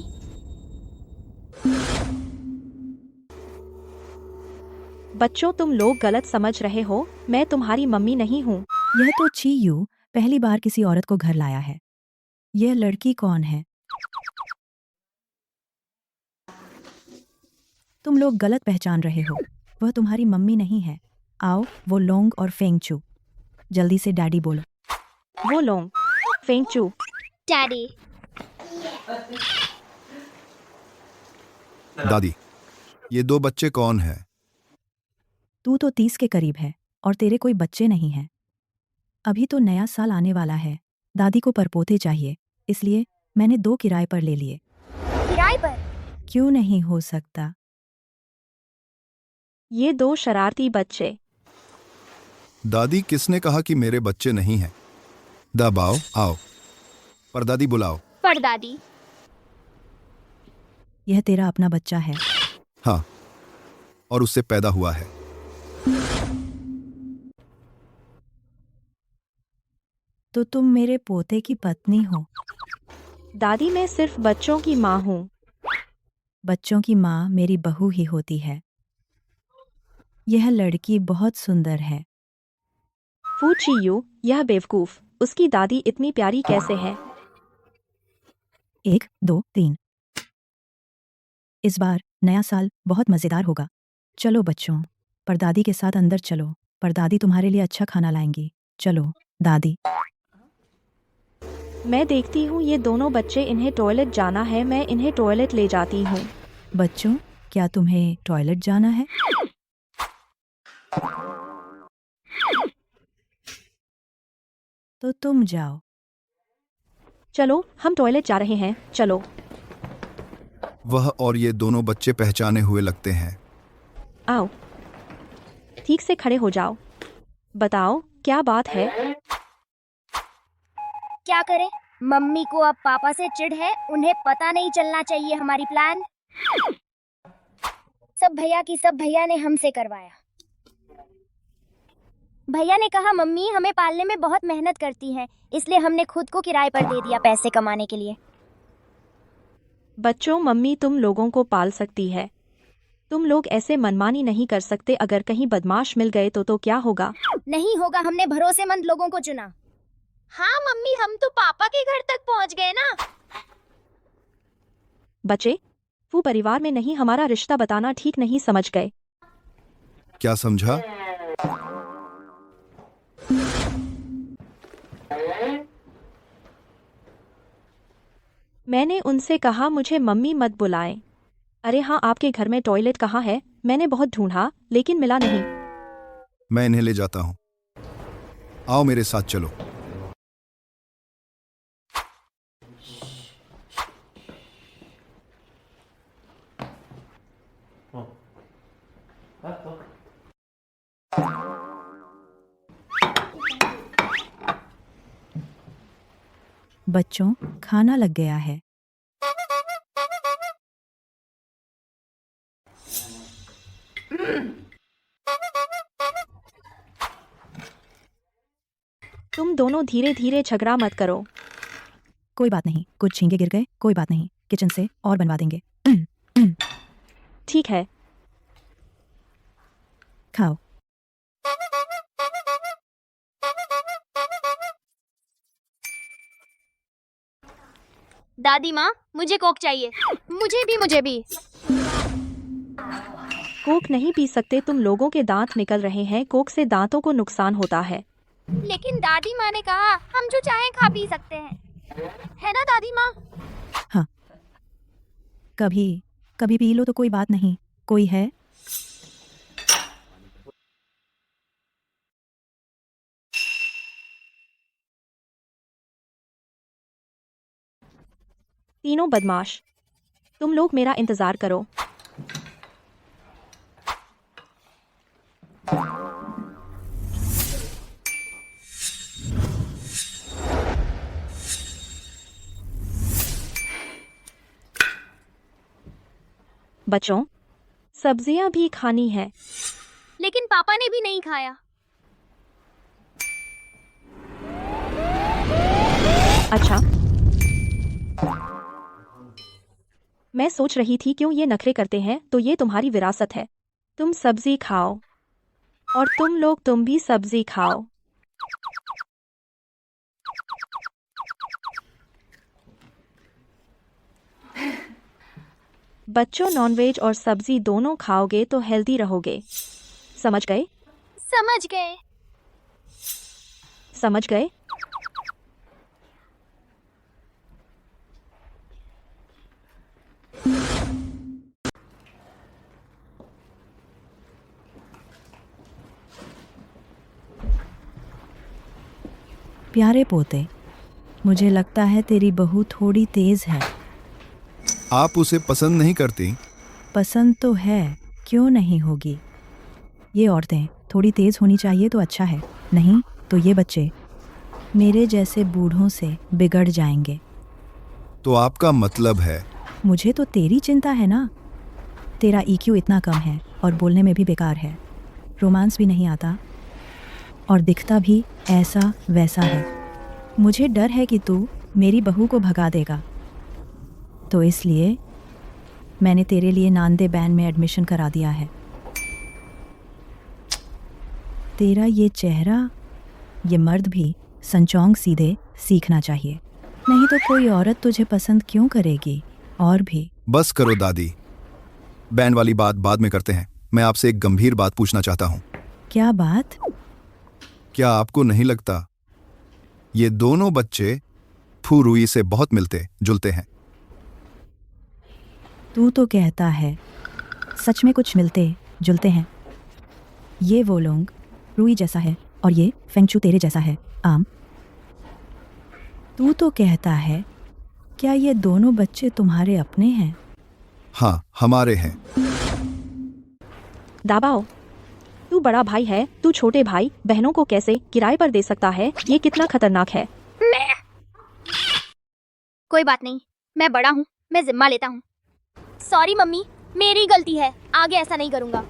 बच्चों, तुम लोग गलत समझ रहे हो। मैं तुम्हारी मम्मी नहीं हूँ। यह तो चीयू पहली बार किसी औरत को घर लाया है। यह लड़की कौन है? तुम लोग गलत पहचान रहे हो। वह तुम्हारी मम्मी नहीं है। आओ, वो लोंग और फेंगचू। जल्दी से डैडी बोलो। वो लोंग, फेंगचू। डैडी। दादी, ये दो बच्चे कौन हैं? तू तो 30 के करीब है और तेरे कोई बच्चे नहीं हैं। अभी तो नया साल आने वाला है। दादी को परपोते चाहिए, इसलिए मैंने 2 किराए पर ले लिए। किराए पर? क्यों नहीं हो सकता? ये 2 शरारती बच्चे। दादी, किसने कहा कि मेरे बच्चे नहीं हैं? दबाओ, आओ। परदादी बुलाओ। परदादी। यह तेरा अपना बच्चा है? हाँ, और उससे पैदा हुआ है। तो तुम मेरे पोते की पत्नी हो? दादी, मैं सिर्फ बच्चों की माँ हूँ। बच्चों की माँ मेरी बहू ही होती है। यह लड़की बहुत सुंदर है। फूचियू, यह बेवकूफ, उसकी दादी इतनी प्यारी कैसे है? 1, 2, 3। इस बार नया साल बहुत मज़ेदार होगा। चलो बच्चों, परदादी के साथ अंदर चलो। परदादी तुम्हारे लिए अच्छा खाना लाएंगी। चलो दादी। मैं देखती हूँ ये दोनों बच्चे, इन्हें टॉयलेट जाना है। मैं इन्हें टॉयलेट ले जाती हूँ। बच्चों, क्या तुम्हें टॉयलेट जाना है? तो तुम जाओ। चलो, हम टॉयलेट जा रहे हैं। चलो। वह और ये दोनों बच्चे पहचाने हुए लगते हैं। आओ, ठीक से खड़े हो जाओ। बताओ, क्या बात है? क्या करें? मम्मी को अब पापा से चिढ़ है। उन्हें पता नहीं चलना चाहिए हमारी प्लान। सब भैया ने हमसे करवाया। भैया ने कहा मम्मी हमें पालने में बहुत मेहनत करती हैं, इसलिए हमने खुद को किराए पर दे दिया पैसे कमाने के लिए। बच्चों, मम्मी तुम लोगों को पाल सकती है। तुम लोग ऐसे मनमानी नहीं कर सकते। अगर कहीं बदमाश मिल गए तो क्या होगा? नहीं होगा, हमने भरोसेमंद लोगों को चुना। हाँ मम्मी, हम तो पापा के घर तक पहुंच गए ना। बच्चे, फू परिवार में नहीं, हमारा रिश्ता बताना ठीक नहीं समझ गए। क्या समझा? मैंने उनसे कहा मुझे मम्मी मत बुलाएं। अरे हाँ, आपके घर में टॉयलेट कहाँ है? मैंने बहुत ढूंढा लेकिन मिला नहीं। मैं इन्हें ले जाता हूँ। आओ मेरे साथ चलो। बच्चों, खाना लग गया है। तुम दोनों धीरे धीरे झगड़ा मत करो। कोई बात नहीं, कुछ झींगे गिर गए, कोई बात नहीं, किचन से और बनवा देंगे। ठीक है, खाओ। दादी माँ, मुझे कोक चाहिए। मुझे भी। कोक नहीं पी सकते, तुम लोगों के दांत निकल रहे हैं। कोक से दांतों को नुकसान होता है। लेकिन दादी माँ ने कहा हम जो चाहे खा पी सकते हैं, है ना दादी माँ? हाँ, कभी पी लो तो कोई बात नहीं। कोई है? तीनों बदमाश, तुम लोग मेरा इंतजार करो। बच्चों, सब्जियां भी खानी है। लेकिन पापा ने भी नहीं खाया। अच्छा, मैं सोच रही थी क्यों ये नखरे करते हैं, तो ये तुम्हारी विरासत है। तुम सब्जी खाओ और तुम भी सब्जी खाओ। बच्चों, नॉनवेज और सब्जी दोनों खाओगे तो हेल्दी रहोगे। समझ गए? समझ गए। समझ गए? प्यारे पोते, मुझे लगता है तेरी बहू थोड़ी तेज है। आप उसे पसंद नहीं करती? पसंद तो है, क्यों नहीं होगी। ये औरतें थोड़ी तेज होनी चाहिए तो अच्छा है, नहीं तो ये बच्चे मेरे जैसे बूढ़ों से बिगड़ जाएंगे। तो आपका मतलब है? मुझे तो तेरी चिंता है ना। तेरा EQ इतना कम है और बोलने में भी बेकार है। रोमांस भी नहीं आता और दिखता भी ऐसा वैसा है। मुझे डर है कि तू मेरी बहू को भगा देगा, तो इसलिए मैंने तेरे लिए नांदे बैंड में एडमिशन करा दिया है। तेरा ये चेहरा, ये मर्द भी संचौंग सीधे सीखना चाहिए, नहीं तो कोई औरत तुझे पसंद क्यों करेगी। और भी बस करो दादी, बैंड वाली बात बाद में करते हैं। मैं आपसे एक गंभीर बात पूछना चाहता हूँ। क्या बात? क्या आपको नहीं लगता ये दोनों बच्चे फू रुई से बहुत मिलते जुलते हैं? तू तो कहता है, सच में कुछ मिलते जुलते हैं। ये वो लोंग रुई जैसा है और ये फेंगचू तेरे जैसा है आम। तू तो कहता है, क्या ये दोनों बच्चे तुम्हारे अपने हैं? हाँ, हमारे हैं। दाबाओ, तू बड़ा भाई है, तू छोटे भाई बहनों को कैसे किराए पर दे सकता है? ये कितना खतरनाक है। कोई बात नहीं, मैं बड़ा हूँ, मैं जिम्मा लेता हूँ। सॉरी मम्मी, मेरी गलती है, आगे ऐसा नहीं करूँगा।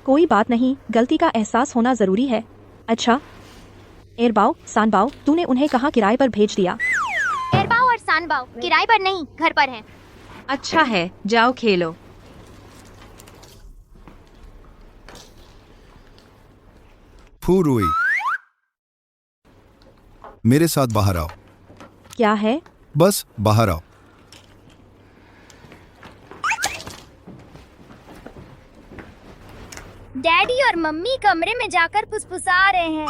कोई बात नहीं, गलती का एहसास होना जरूरी है। अच्छा, एरबाओ सानबाओ, तूने उन्हें कहाँ किराए पर भेज दिया? एरबाओ और सानबाओ किराए पर नहीं, घर पर हैं। अच्छा है, जाओ खेलो। फू रुई, मेरे साथ बाहर आओ। क्या है? बस बाहर आओ। डैडी और मम्मी कमरे में जाकर फुसफुसा रहे हैं।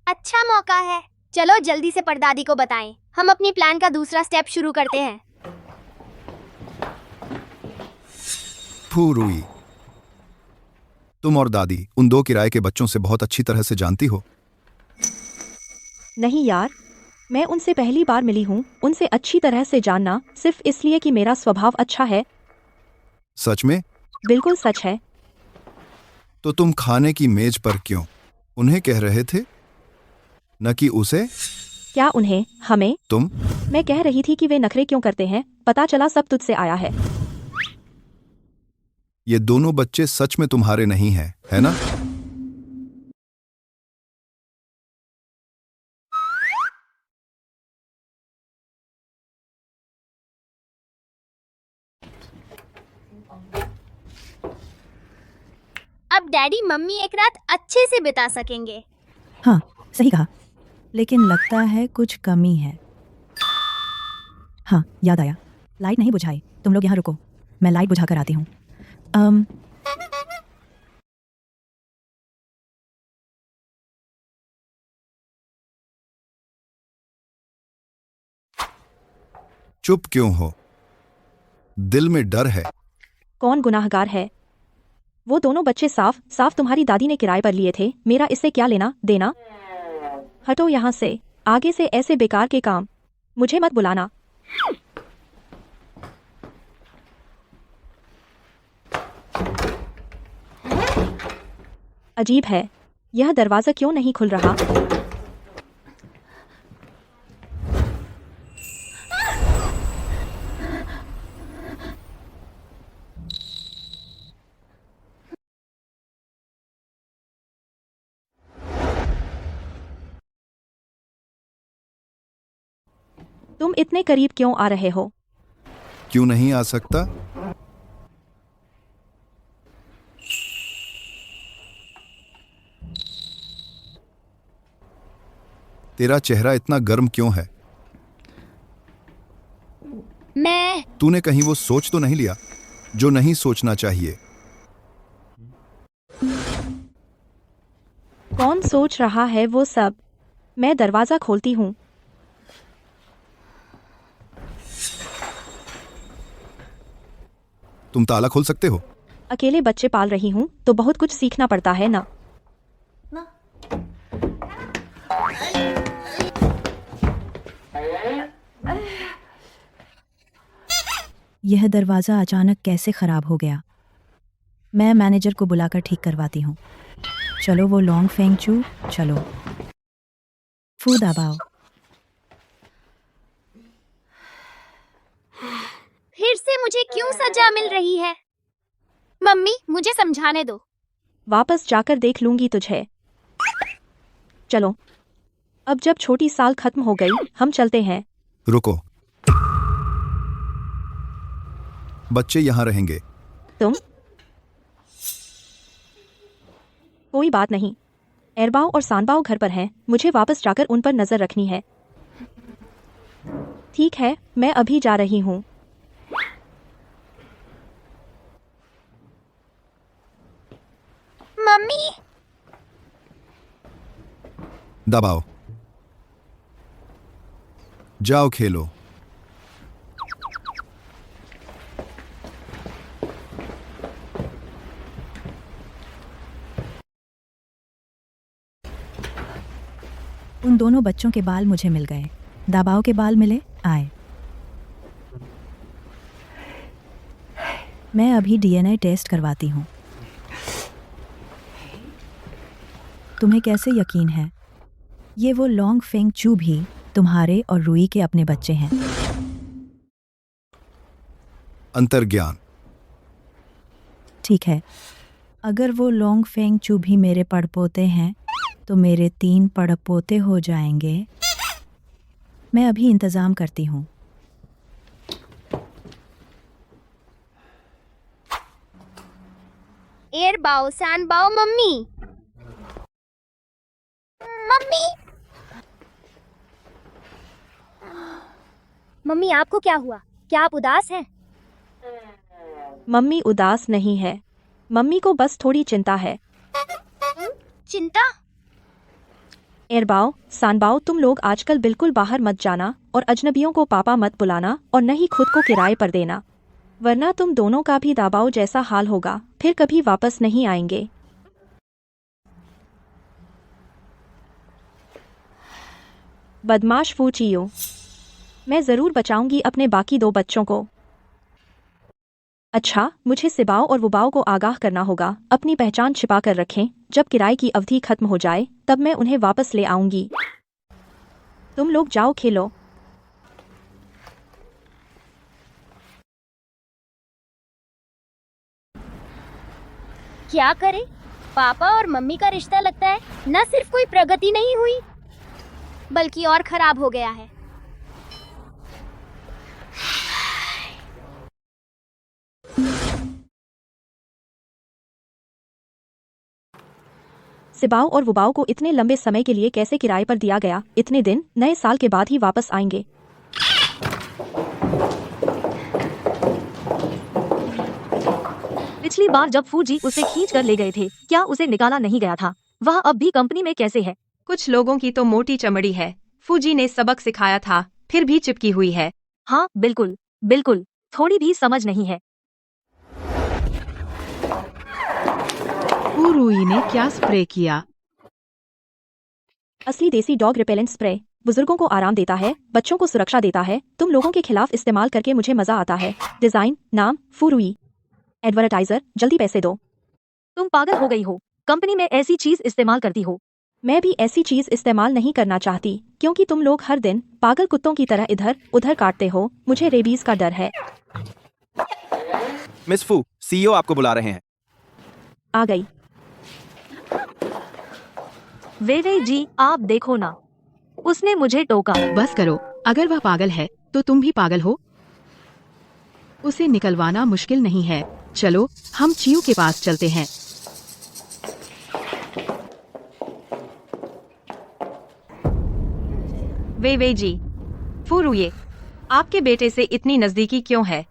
अच्छा मौका है, चलो जल्दी से परदादी को बताएं। हम अपनी प्लान का दूसरा स्टेप शुरू करते हैं। फू रुई, तुम और दादी उन 2 किराए के बच्चों से बहुत अच्छी तरह से जानती हो। नहीं यार, मैं उनसे पहली बार मिली हूँ। उनसे अच्छी तरह से जानना सिर्फ इसलिए कि मेरा स्वभाव अच्छा है। सच में? बिल्कुल सच है। तो तुम खाने की मेज पर क्यों उन्हें कह रहे थे, न कि उसे? क्या उन्हें? हमें? तुम? मैं कह रही थी कि वे नखरे क्यों करते हैं। पता चला सब तुझसे आया है। ये दोनों बच्चे सच में तुम्हारे नहीं हैं, है ना? अब डैडी मम्मी एक रात अच्छे से बिता सकेंगे। हाँ, सही कहा। लेकिन लगता है कुछ कमी है। हाँ, याद आया। लाइट नहीं बुझाई। तुम लोग यहाँ रुको, मैं लाइट बुझा कर आती हूँ। चुप क्यों हो? दिल में डर है। कौन गुनाहगार है? वो दोनों बच्चे साफ साफ तुम्हारी दादी ने किराए पर लिए थे। मेरा इससे क्या लेना देना? हटो यहाँ से। आगे से ऐसे बेकार के काम मुझे मत बुलाना। अजीब है, यह दरवाजा क्यों नहीं खुल रहा? तुम इतने करीब क्यों आ रहे हो? क्यों नहीं आ सकता? तेरा चेहरा इतना गर्म क्यों है? तूने कहीं वो सोच तो नहीं लिया जो नहीं सोचना चाहिए? कौन सोच रहा है वो सब? मैं दरवाजा खोलती हूँ। तुम ताला खोल सकते हो? अकेले बच्चे पाल रही हूँ तो बहुत कुछ सीखना पड़ता है ना। यह दरवाज़ा अचानक कैसे ख़राब हो गया? मैं मैनेजर को बुलाकर ठीक करवाती हूँ। चलो वो लॉन्ग फेंग चू, चलो। फू दबाओ। फिर से मुझे क्यों सजा मिल रही है? मम्मी, मुझे समझाने दो। वापस जाकर देख लूंगी तुझे। चलो, अब जब छोटी साल खत्म हो गई, हम चलते हैं। रुको, बच्चे यहाँ रहेंगे। तुम? कोई बात नहीं, एरबाओ और सानबाओ घर पर हैं। मुझे वापस जाकर उन पर नजर रखनी है। ठीक है, मैं अभी जा रही हूँ। मम्मी, दबाओ, जाओ खेलो। उन दोनों बच्चों के बाल मुझे मिल गए। दबाओ के बाल मिले, आए। मैं अभी डीएनए टेस्ट करवाती हूँ। तुम्हें कैसे यकीन है? ये वो लॉन्ग फेंग चू भी तुम्हारे और रुई के अपने बच्चे हैं। अंतर्ज्ञान। ठीक है, अगर वो लॉन्ग फेंग चू भी मेरे पड़पोते हैं तो मेरे 3 पड़पोते हो जाएंगे। मैं अभी इंतज़ाम करती हूँ। एरबाओ, सानबाओ, मम्मी। मम्मी मम्मी आपको क्या हुआ? क्या आप उदास हैं? मम्मी उदास नहीं है, मम्मी को बस थोड़ी चिंता है। चिंता? एरबाओ, सानबाओ, तुम लोग आजकल बिल्कुल बाहर मत जाना और अजनबियों को पापा मत बुलाना और न ही खुद को किराए पर देना, वरना तुम दोनों का भी दाबाओ जैसा हाल होगा, फिर कभी वापस नहीं आएंगे। बदमाश फूचियो, मैं जरूर बचाऊंगी अपने बाकी 2 बच्चों को। अच्छा, मुझे सिबाओ और वुबाओ को आगाह करना होगा, अपनी पहचान छिपा कर रखें, जब किराए की अवधि खत्म हो जाए तब मैं उन्हें वापस ले आऊंगी। तुम लोग जाओ खेलो। क्या करें? पापा और मम्मी का रिश्ता लगता है न सिर्फ कोई प्रगति नहीं हुई बल्कि और खराब हो गया है। सिबाओ और वुबाओ को इतने लंबे समय के लिए कैसे किराए पर दिया गया? इतने दिन नए साल के बाद ही वापस आएंगे। पिछली बार जब फूजी उसे खींच कर ले गए थे, क्या उसे निकाला नहीं गया था? वह अब भी कंपनी में कैसे है? कुछ लोगों की तो मोटी चमड़ी है, फूजी ने सबक सिखाया था, फिर भी चिपकी हुई है। हाँ बिल्कुल बिल्कुल, थोड़ी भी समझ नहीं है। फुरुई ने क्या स्प्रे किया? असली देसी डॉग रिपेलेंट स्प्रे, बुजुर्गों को आराम देता है, बच्चों को सुरक्षा देता है, तुम लोगों के खिलाफ इस्तेमाल करके मुझे मजा आता है। डिजाइन, नाम फुरुई। एडवर्टाइजर, जल्दी पैसे दो। तुम पागल हो गई हो, कंपनी में ऐसी चीज इस्तेमाल करती हो। मैं भी ऐसी चीज इस्तेमाल नहीं करना चाहती, क्योंकि तुम लोग हर दिन पागल कुत्तों की तरह इधर उधर काटते हो, मुझे रेबीज का डर है। मिस फू, सीईओ आपको बुला रहे हैं। आ गई। वे जी, आप देखो ना, उसने मुझे टोका। बस करो, अगर वह पागल है तो तुम भी पागल हो। उसे निकलवाना मुश्किल नहीं है। चलो हम चियू के पास चलते हैं। वे जी, फुरुई, आपके बेटे से इतनी नजदीकी क्यों है?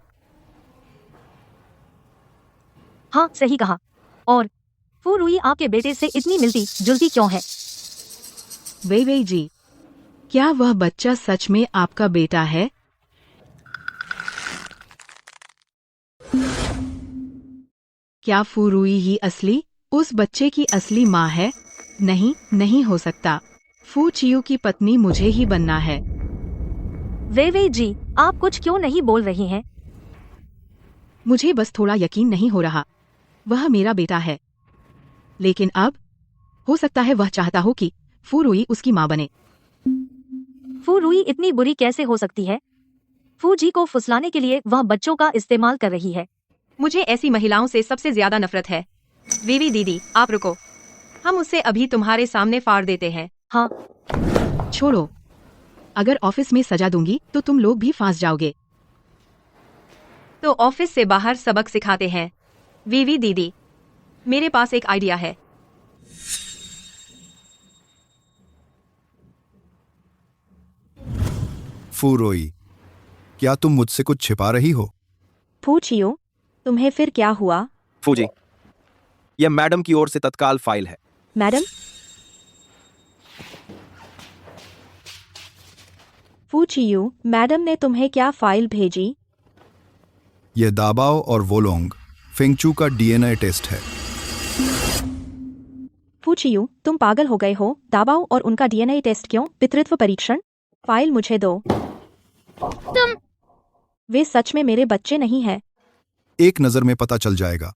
हाँ सही कहा। और फुरुई आपके बेटे से इतनी मिलती जुलती क्यों है? वे जी, क्या वह बच्चा सच में आपका बेटा है? क्या फुरुई ही असली उस बच्चे की असली माँ है? नहीं, नहीं हो सकता। फू चियू की पत्नी मुझे ही बनना है। वे जी, आप कुछ क्यों नहीं बोल रही हैं? मुझे बस थोड़ा यकीन नहीं हो रहा। वह मेरा बेटा है, लेकिन अब हो सकता है वह चाहता हो कि फुरुई उसकी माँ बने। फुरुई इतनी बुरी कैसे हो सकती है? फूजी को फुसलाने के लिए वह बच्चों का इस्तेमाल कर रही है। मुझे ऐसी महिलाओं से सबसे ज्यादा नफरत है। वीवी दीदी, आप रुको, हम उसे अभी तुम्हारे सामने फाड़ देते हैं। हाँ छोड़ो, अगर ऑफिस में सजा दूंगी तो तुम लोग भी फांस जाओगे। तो ऑफिस से बाहर सबक सिखाते हैं। वीवी दीदी, मेरे पास एक आइडिया है। फुरुई, क्या तुम मुझसे कुछ छिपा रही हो? फूचियो, तुम्हें फिर क्या हुआ? फूजी, यह मैडम की ओर से तत्काल फाइल है। मैडम? फूचियो, मैडम ने तुम्हें क्या फाइल भेजी? यह दाबाओ और वोलोंग फेंगचू का डीएनए टेस्ट है। फूचियो, तुम पागल हो गए हो? दाबाओ और उनका डीएनए टेस्ट क्यों? पितृत्व परीक्षण? फाइल मुझे दो। तुम वे सच में मेरे बच्चे नहीं हैं। एक नजर में पता चल जाएगा।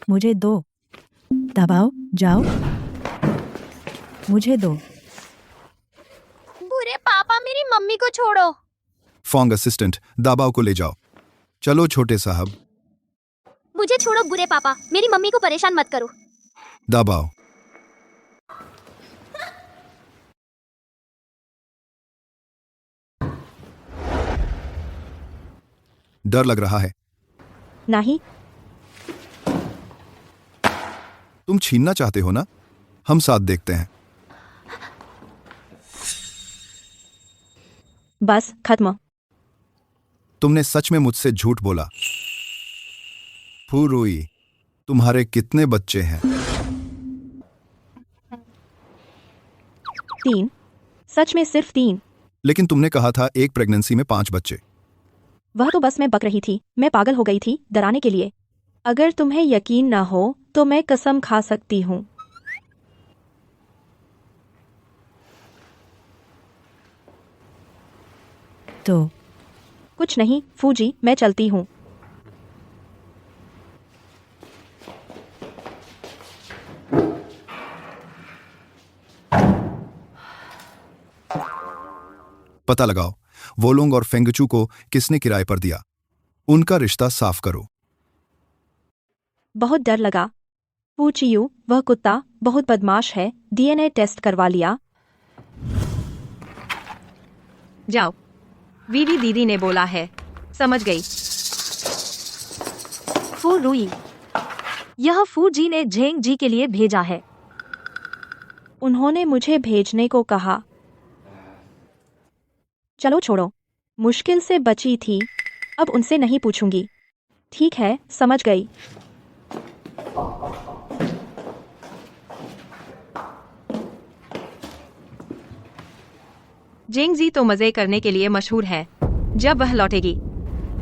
मुझे दो। दबाओ, जाओ, मुझे दो। बुरे पापा, मेरी मम्मी को छोड़ो। फोंग असिस्टेंट, दाबाओ को ले जाओ। चलो छोटे साहब। मुझे छोड़ो बुरे पापा, मेरी मम्मी को परेशान मत करो। दाबाओ। डर लग रहा है? नहीं। तुम छीनना चाहते हो ना? हम साथ देखते हैं। बस खत्म। तुमने सच में मुझसे झूठ बोला। फूरुई, तुम्हारे कितने बच्चे हैं? 3। सच में सिर्फ 3। लेकिन तुमने कहा था एक प्रेगनेंसी में 5 बच्चे। वह तो बस मैं बक रही थी, मैं पागल हो गई थी डराने के लिए। अगर तुम्हें यकीन ना हो तो मैं कसम खा सकती हूँ। तो कुछ नहीं फूजी, मैं चलती हूँ। पता लगाओ वोलोंग और फेंगचू को किसने किराए पर दिया। उनका रिश्ता साफ करो। बहुत डर लगा। पूछियो, वह कुत्ता बहुत बदमाश है। डीएनए टेस्ट करवा लिया। जाओ, वीवी दीदी ने बोला है। समझ गई। फूरुई, यह फूजी ने झेंग जी के लिए भेजा है। उन्होंने मुझे भेजने को कहा। चलो छोड़ो, मुश्किल से बची थी, अब उनसे नहीं पूछूंगी। ठीक है, समझ गई। जेंगजी तो मजे करने के लिए मशहूर है। जब वह लौटेगी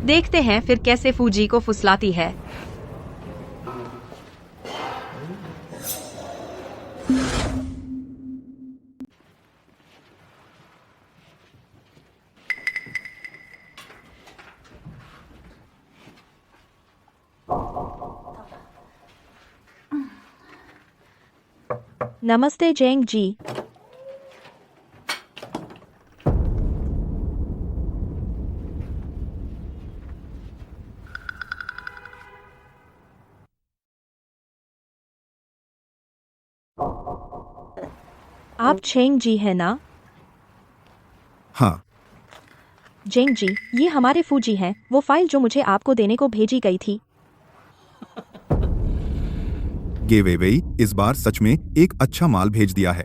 देखते हैं फिर कैसे फूजी को फुसलाती है। नमस्ते जेंग जी। आप चेंग जी है ना? हाँ। जेंग जी, ये हमारे फूजी हैं, वो फाइल जो मुझे आपको देने को भेजी गई थी। गेवेवेई इस बार सच में एक अच्छा माल भेज दिया है।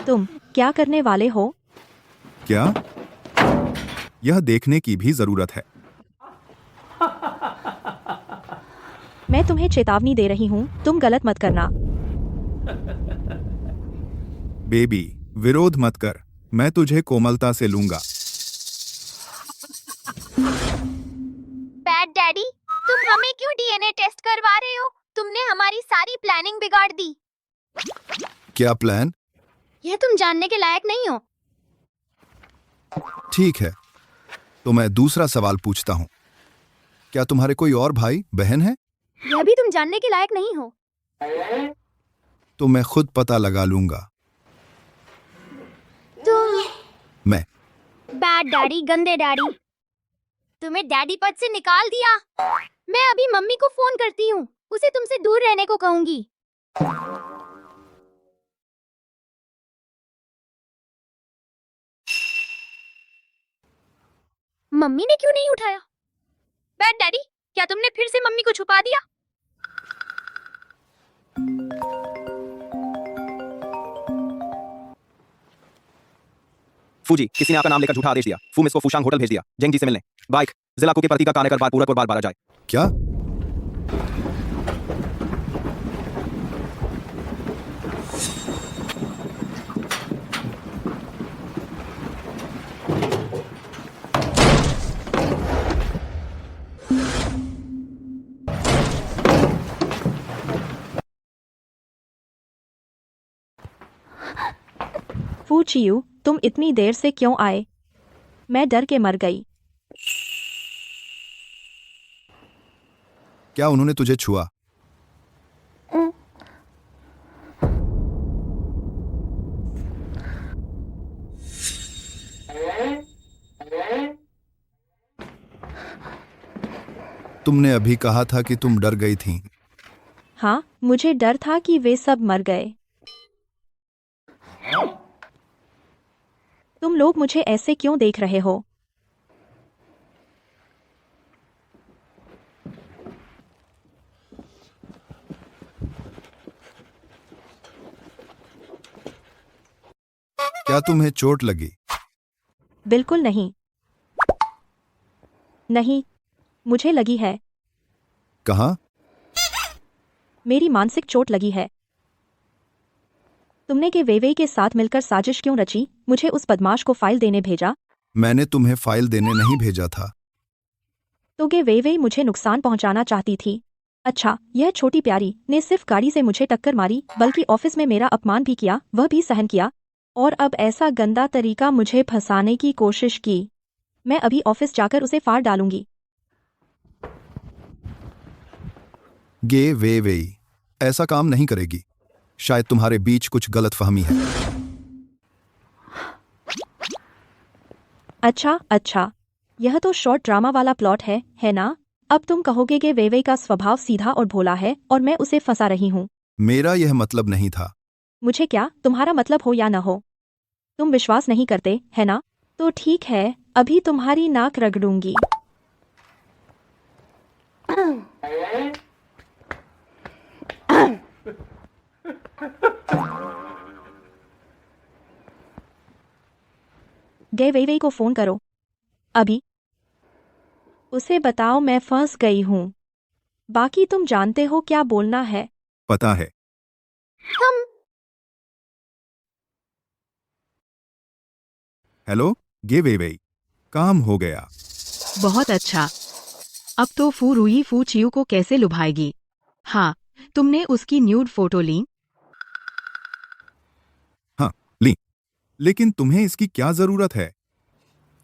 तुम क्या करने वाले हो? क्या? यह देखने की भी जरूरत है। मैं तुम्हें चेतावनी दे रही हूँ, तुम गलत मत करना। बेबी, विरोध मत कर, मैं तुझे कोमलता से लूंगा। बैड डैडी, तुम हमें क्यों डीएनए टेस्ट करवा रहे हो? तुमने हमारी सारी प्लानिंग बिगाड़ दी। क्या प्लान? यह तुम जानने के लायक नहीं हो। ठीक है, तो मैं दूसरा सवाल पूछता हूँ। क्या तुम्हारे कोई और भाई बहन है? यह भी तुम जानने के लायक नहीं हो। तो मैं खुद पता लगा लूंगा। तुम मैं बैड डैडी, गंदे डैडी, तुम्हें डैडी पद से निकाल दिया। मैं अभी मम्मी को फोन करती हूँ, उसे तुमसे दूर रहने को कहूंगी। मम्मी ने क्यों नहीं उठाया? बैड डैडी, क्या तुमने फिर से मम्मी को छुपा दिया? फूजी, किसी ने आपका नाम लेकर झूठा आदेश दिया। फू मिस को फूशांग होटल भेज दिया जेंग जी से मिलने। बाइक जिला को के प्रति का काने कर बार पूरा को बार बारा जाए। क्या? फूचियू, तुम इतनी देर से क्यों आए? मैं डर के मर गई। क्या उन्होंने तुझे छुआ? तुमने अभी कहा था कि तुम डर गई थी। हाँ, मुझे डर था कि वे सब मर गए। तुम लोग मुझे ऐसे क्यों देख रहे हो? क्या तुम्हें चोट लगी? बिल्कुल नहीं। नहीं, मुझे लगी है। कहाँ? मेरी मानसिक चोट लगी है। तुमने के वेवे के साथ मिलकर साजिश क्यों रची, मुझे उस बदमाश को फाइल देने भेजा? मैंने तुम्हें फाइल देने नहीं भेजा था। तो गे वेवे मुझे नुकसान पहुंचाना चाहती थी। अच्छा, यह छोटी प्यारी ने सिर्फ गाड़ी से मुझे टक्कर मारी, बल्कि ऑफिस में मेरा अपमान भी किया, वह भी सहन किया। और अब ऐसा गंदा तरीका मुझे फंसाने की कोशिश की। मैं अभी ऑफिस जाकर उसे फाड़ डालूंगी। गे वे ऐसा काम नहीं करेगी। शायद तुम्हारे बीच कुछ गलतफहमी है। अच्छा, यह तो शॉर्ट ड्रामा वाला प्लॉट है ना? अब तुम कहोगे कि वेवे का स्वभाव सीधा और भोला है और मैं उसे फंसा रही हूँ। मेरा यह मतलब नहीं था। मुझे क्या तुम्हारा मतलब हो या न हो, तुम विश्वास नहीं करते, है ना? तो ठीक है, अभी तुम्हारी नाक रगड़ूंगी। गे वेवे को फोन करो अभी। उसे बताओ मैं फंस गई हूँ। बाकी तुम जानते हो क्या बोलना है। पता है। हेलो गे वे काम हो गया। बहुत अच्छा। अब तो फू रुई फू चियू को कैसे लुभाएगी? हाँ, तुमने उसकी न्यूड फोटो ली? हाँ, ली। लेकिन तुम्हें इसकी क्या जरूरत है?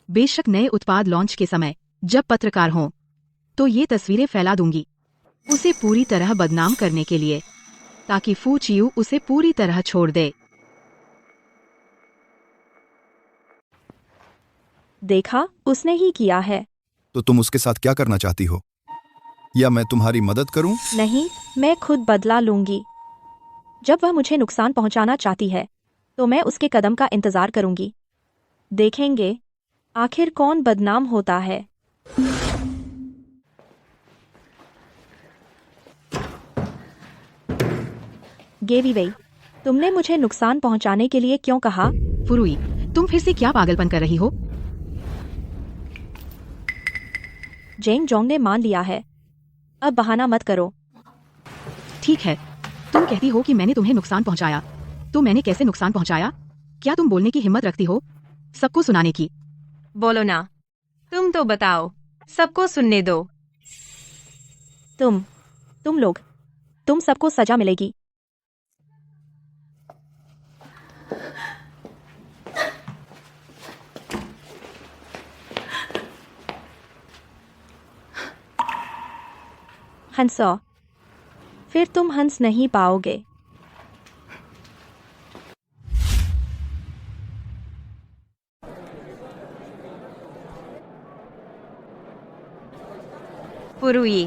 बेशक नए उत्पाद लॉन्च के समय जब पत्रकार हों तो ये तस्वीरें फैला दूंगी, उसे पूरी तरह बदनाम करने के लिए, ताकि फू चियू उसे पूरी तरह छोड़ दे। देखा, उसने ही किया है। तो तुम उसके साथ क्या करना चाहती हो? या मैं तुम्हारी मदद करूं? नहीं, मैं खुद बदला लूंगी। जब वह मुझे नुकसान पहुंचाना चाहती है तो मैं उसके कदम का इंतजार करूंगी। देखेंगे आखिर कौन बदनाम होता है। गेवी वेई, तुमने मुझे नुकसान पहुंचाने के लिए क्यों कहा? फुरुई, तुम फिर से क्या पागलपन कर रही हो? जेंग जोंग ने मान लिया है, अब बहाना मत करो। ठीक है, तुम कहती हो कि मैंने तुम्हें नुकसान पहुंचाया, तो मैंने कैसे नुकसान पहुंचाया? क्या तुम बोलने की हिम्मत रखती हो? सबको सुनाने की। बोलो ना, तुम तो बताओ, सबको सुनने दो। तुम लोग, तुम सबको सजा मिलेगी। हंसो, फिर तुम हंस नहीं पाओगे। फुरुई,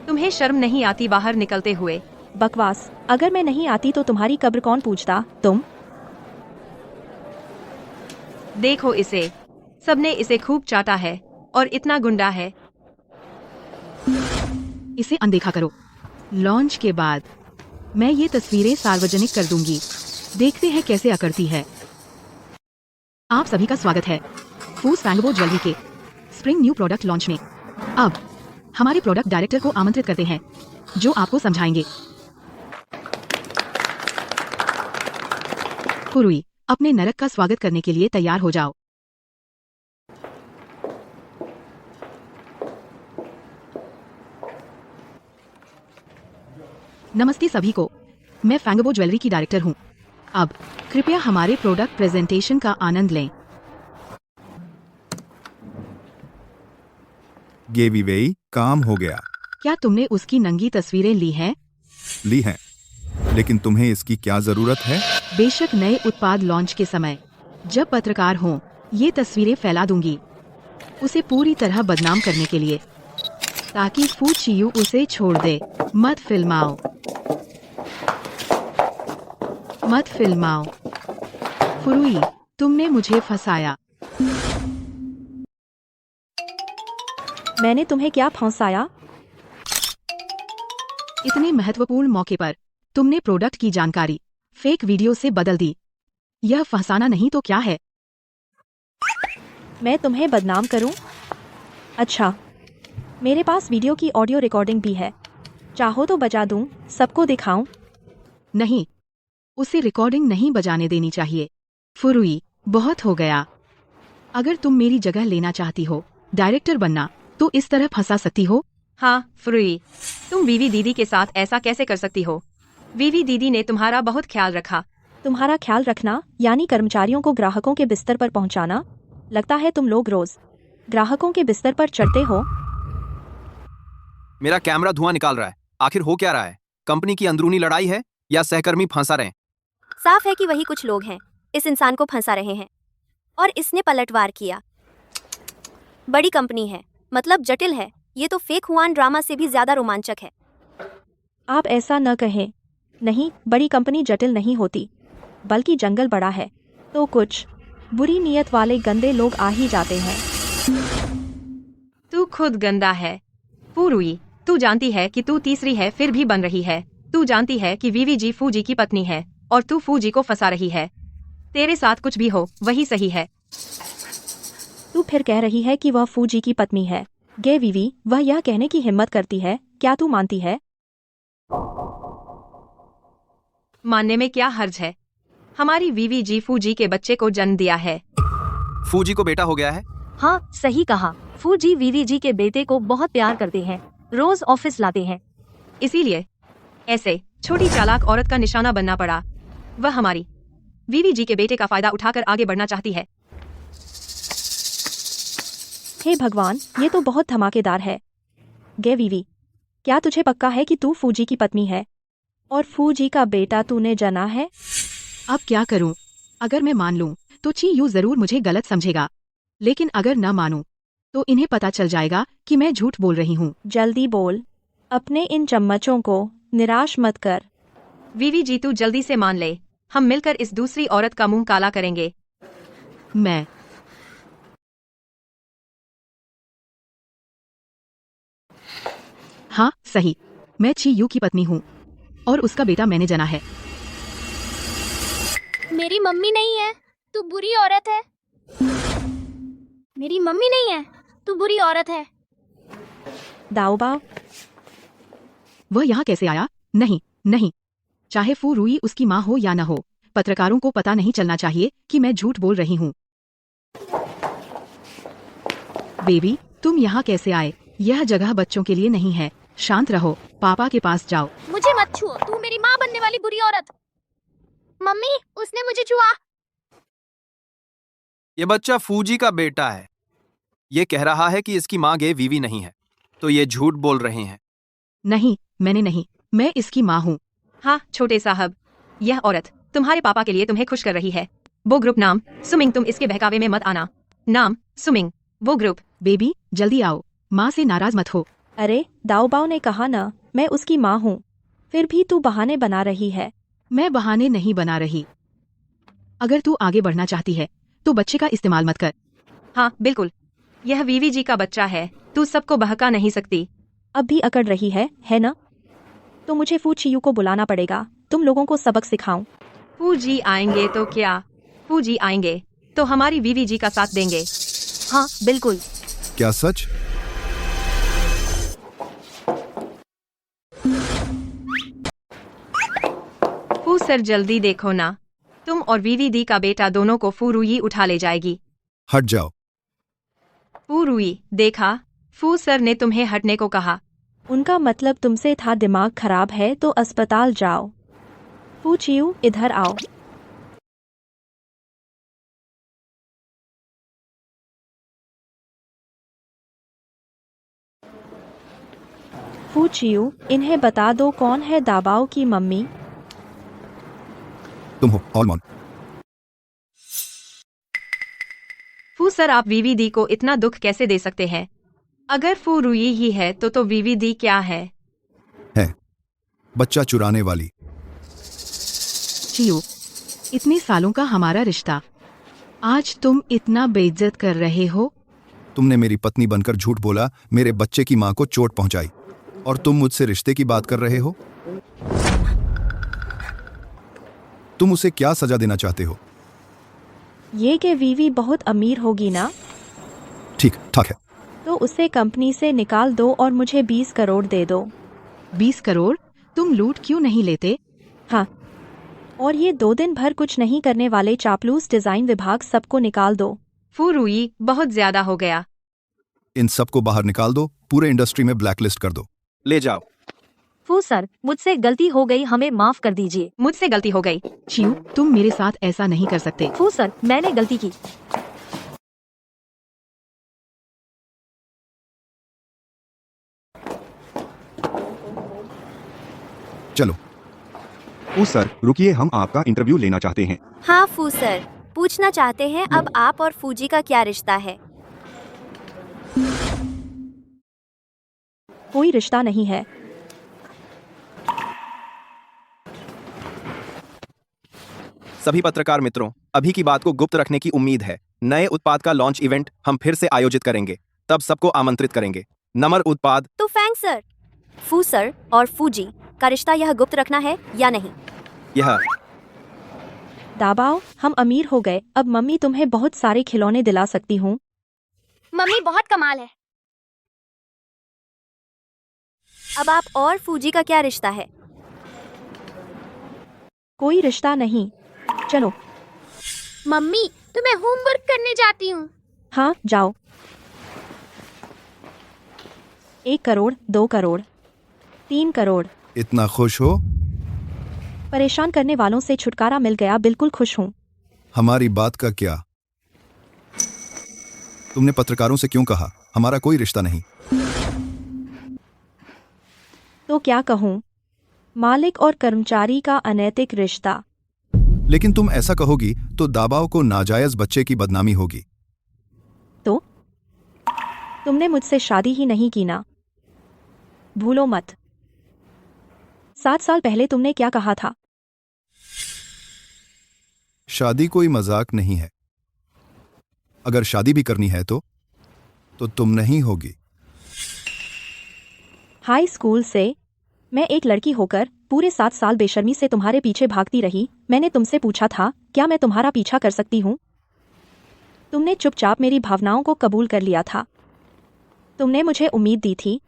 तुम्हें शर्म नहीं आती बाहर निकलते हुए? बकवास, अगर मैं नहीं आती तो तुम्हारी कब्र कौन पूछता? तुम। देखो इसे, सबने इसे खूब चाटा है और इतना गुंडा है। इसे अनदेखा करो। लॉन्च के बाद मैं ये तस्वीरें सार्वजनिक कर दूंगी। देखते हैं कैसे अकड़ती है। आप सभी का स्वागत है फूस फैंगबो ज्वेलरी के स्प्रिंग न्यू प्रोडक्ट लॉन्च में। अब हमारे प्रोडक्ट डायरेक्टर को आमंत्रित करते हैं, जो आपको समझाएंगे। फुरुई, अपने नरक का स्वागत करने के लिए तैयार हो जाओ। नमस्ते सभी को, मैं फैंगबो ज्वेलरी की डायरेक्टर हूँ। अब कृपया हमारे प्रोडक्ट प्रेजेंटेशन का आनंद लें। गेवी वेई, काम हो गया। क्या तुमने उसकी नंगी तस्वीरें ली हैं? ली हैं, लेकिन तुम्हें इसकी क्या जरूरत है? बेशक नए उत्पाद लॉन्च के समय जब पत्रकार हों ये तस्वीरें फैला दूंगी, उसे पूरी तरह बदनाम करने के लिए, ताकि फू चियू उसे छोड़ दे। मत फिल्माओ, मत फिल्माओ। फुरुई, तुमने मुझे फंसाया। मैंने तुम्हें क्या फंसाया? इतने महत्वपूर्ण मौके पर तुमने प्रोडक्ट की जानकारी फेक वीडियो से बदल दी। यह फंसाना नहीं तो क्या है? मैं तुम्हें बदनाम करूं? अच्छा, मेरे पास वीडियो की ऑडियो रिकॉर्डिंग भी है। चाहो तो बजा दूं, सबको दिखाऊं? नहीं, उसे रिकॉर्डिंग नहीं बजाने देनी चाहिए। फुरुई, बहुत हो गया। अगर तुम मेरी जगह लेना चाहती हो, डायरेक्टर बनना, तो इस तरह फंसा सकती हो। हाँ फ्रुई, तुम वीवी दीदी के साथ ऐसा कैसे कर सकती हो? वीवी दीदी ने तुम्हारा बहुत ख्याल रखा। तुम्हारा ख्याल रखना यानी कर्मचारियों को ग्राहकों के बिस्तर पर पहुंचाना? लगता है तुम लोग रोज ग्राहकों के बिस्तर पर चढ़ते हो। मेरा कैमरा धुआं निकाल रहा है। आखिर हो क्या रहा है? कंपनी की अंदरूनी लड़ाई है या सहकर्मी फंसा रहे हैं? साफ है कि वही कुछ लोग हैं इस इंसान को फंसा रहे हैं और इसने पलटवार किया। बड़ी कंपनी है, मतलब जटिल है। ये तो फेक हुआन ड्रामा से भी ज्यादा रोमांचक है। आप ऐसा न कहें। नहीं, बड़ी कंपनी जटिल नहीं होती, बल्कि जंगल बड़ा है तो कुछ बुरी नीयत वाले गंदे लोग आ ही जाते हैं। तू खुद गंदा है। फुरुई, तू जानती है कि तू तीसरी है फिर भी बन रही है। तू जानती है कि वीवी जी फूजी की पत्नी है और तू फूजी को फंसा रही है। तेरे साथ कुछ भी हो वही सही है। तू फिर कह रही है कि वह फूजी की पत्नी है। गे वीवी, वह यह कहने की हिम्मत करती है। क्या तू मानती है? मानने में क्या हर्ज है? हमारी वीवी जी फूजी के बच्चे को जन्म दिया है। फूजी को बेटा हो गया है। हाँ, सही कहा। फूजी वीवी जी के बेटे को बहुत प्यार करते हैं, रोज ऑफिस लाते हैं। इसीलिए ऐसे छोटी चालाक औरत का निशाना बनना पड़ा। वह हमारी वीवी जी के बेटे का फायदा उठाकर आगे बढ़ना चाहती है। हे भगवान, ये तो बहुत धमाकेदार है। गे वीवी, क्या तुझे पक्का है कि तू फूजी की पत्नी है और फूजी का बेटा तूने जना है? अब क्या करूं? अगर मैं मान लूं तो ची यू जरूर मुझे गलत समझेगा, लेकिन अगर न मानूं तो इन्हें पता चल जाएगा कि मैं झूठ बोल रही हूँ। जल्दी बोल, अपने इन चम्मचों को निराश मत कर। वीवी जी तू जल्दी से मान ले। हम मिलकर इस दूसरी औरत का मुंह काला करेंगे। मैं हाँ सही, मैं ची यू की पत्नी हूँ और उसका बेटा मैंने जना है। मेरी मम्मी नहीं है, तू बुरी औरत है। मेरी मम्मी नहीं है, तू बुरी औरत है। दाऊबाव, वह यहाँ कैसे आया? नहीं नहीं, चाहे फू रुई उसकी माँ हो या न हो, पत्रकारों को पता नहीं चलना चाहिए कि मैं झूठ बोल रही हूँ। बेबी, तुम यहाँ कैसे आए? यह जगह बच्चों के लिए नहीं है। शांत रहो, पापा के पास जाओ। मुझे मत छुओ, तू मेरी माँ बनने वाली बुरी औरत। मम्मी, उसने मुझे छुआ। ये बच्चा फूजी का बेटा है। ये कह रहा है कि इसकी माँ गे वीवी नहीं है, तो ये झूठ बोल रहे हैं। नहीं, मैंने नहीं, मैं इसकी माँ हूँ। हाँ छोटे साहब, यह औरत तुम्हारे पापा के लिए तुम्हें खुश कर रही है। वो ग्रुप नाम सुमिंग, तुम इसके बहकावे में मत आना। नाम सुमिंग, वो ग्रुप। बेबी जल्दी आओ, माँ से नाराज मत हो। अरे दाऊबाव ने कहा ना मैं उसकी माँ हूँ, फिर भी तू बहाने बना रही है। मैं बहाने नहीं बना रही। अगर तू आगे बढ़ना चाहती है तो बच्चे का इस्तेमाल मत कर। हाँ बिल्कुल, यह वीवी जी का बच्चा है, तू सबको बहका नहीं सकती। अब भी अकड़ रही है ना? तो मुझे फू चियू को बुलाना पड़ेगा, तुम लोगों को सबक सिखाऊं। फूजी आएंगे तो क्या? फूजी आएंगे तो हमारी वीवी जी का साथ देंगे। हाँ बिल्कुल। क्या सच? फू सर जल्दी देखो ना, तुम और वीवी दी का बेटा दोनों को फूरुई उठा ले जाएगी। हट जाओ। फूरुई, देखा, फू सर ने तुम्हें हटने को कहा। उनका मतलब तुमसे था दिमाग खराब है तो अस्पताल जाओ। फू चियू इधर आओ। फू चियू, इन्हें बता दो कौन है दाबाओ की मम्मी। तुम हो ऑलमॉन। फू सर, आप वीवी दी को इतना दुख कैसे दे सकते हैं? अगर फू रुई ही है तो वीवी दी क्या है? बच्चा चुराने वाली। चियो, इतने सालों का हमारा रिश्ता, आज तुम इतना बेइज्जत कर रहे हो। तुमने मेरी पत्नी बनकर झूठ बोला, मेरे बच्चे की माँ को चोट पहुंचाई, और तुम मुझसे रिश्ते की बात कर रहे हो। तुम उसे क्या सजा देना चाहते हो? ये कि वीवी बहुत अमीर होगी ना, ठीक ठाक है। तो उसे कंपनी से निकाल दो और मुझे 20 करोड़ दे दो। 20 करोड़? तुम लूट क्यों नहीं लेते? हाँ, और ये 2 दिन भर कुछ नहीं करने वाले चापलूस डिजाइन विभाग सबको निकाल दो। फू रुई, बहुत ज्यादा हो गया। इन सबको बाहर निकाल दो, पूरे इंडस्ट्री में ब्लैकलिस्ट कर दो। ले जाओ। फू सर, मुझसे गलती हो गई, हमें माफ कर दीजिए। मुझसे गलती हो गई। चियू, तुम मेरे साथ ऐसा नहीं कर सकते। फू सर, मैंने गलती की। चलो। ओ सर रुकिए, हम आपका इंटरव्यू लेना चाहते हैं। हाँ फू सर, पूछना चाहते हैं अब आप और फूजी का क्या रिश्ता है? कोई रिश्ता नहीं है। सभी पत्रकार मित्रों, अभी की बात को गुप्त रखने की उम्मीद है। नए उत्पाद का लॉन्च इवेंट हम फिर से आयोजित करेंगे, तब सबको आमंत्रित करेंगे। नमर उत्पाद। तो फैंग सर, फू सर और फूजी का रिश्ता यह गुप्त रखना है या नहीं? यह दाबाओ, हम अमीर हो गए, अब मम्मी तुम्हें बहुत सारे खिलौने दिला सकती हूँ। मम्मी बहुत कमाल है। अब आप और फूजी का क्या रिश्ता है? कोई रिश्ता नहीं। चलो। मम्मी, तो मैं होमवर्क करने जाती हूँ। हाँ, जाओ। 1 करोड़, 2 करोड़, 3 करोड़। इतना खुश हो? परेशान करने वालों से छुटकारा मिल गया, बिल्कुल खुश हूँ। हमारी बात का क्या? तुमने पत्रकारों से क्यों कहा हमारा कोई रिश्ता नहीं? तो क्या कहूँ? मालिक और कर्मचारी का अनैतिक रिश्ता। लेकिन तुम ऐसा कहोगी तो दाबाओ को नाजायज बच्चे की बदनामी होगी। तो तुमने मुझसे शादी ही नहीं की ना? भूलो मत। 7 साल पहले तुमने क्या कहा था? शादी कोई मजाक नहीं है। अगर शादी भी करनी है तो तुम नहीं होगी। हाई स्कूल से मैं एक लड़की होकर पूरे 7 साल बेशर्मी से तुम्हारे पीछे भागती रही। मैंने तुमसे पूछा था क्या मैं तुम्हारा पीछा कर सकती हूँ? तुमने चुपचाप मेरी भावनाओं को कबूल कर लिया था। तुमने मुझे उम्मीद दी थी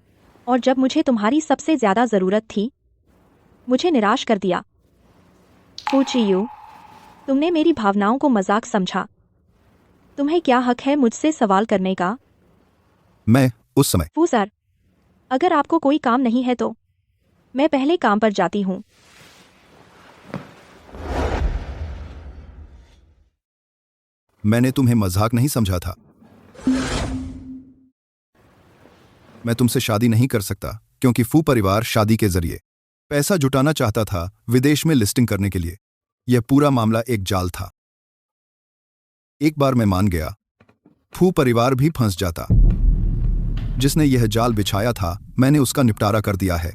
और जब मुझे तुम्हारी सबसे ज्यादा जरूरत थी मुझे निराश कर दिया। पूछियो, तुमने मेरी भावनाओं को मजाक समझा। तुम्हें क्या हक है मुझसे सवाल करने का? मैं उस समय फू सर, अगर आपको कोई काम नहीं है तो मैं पहले काम पर जाती हूँ। मैंने तुम्हें मजाक नहीं समझा था। मैं तुमसे शादी नहीं कर सकता क्योंकि फू परिवार शादी के जरिए पैसा जुटाना चाहता था विदेश में लिस्टिंग करने के लिए। यह पूरा मामला एक जाल था। एक बार मैं मान गया, फू परिवार भी फंस जाता। जिसने यह जाल बिछाया था मैंने उसका निपटारा कर दिया है।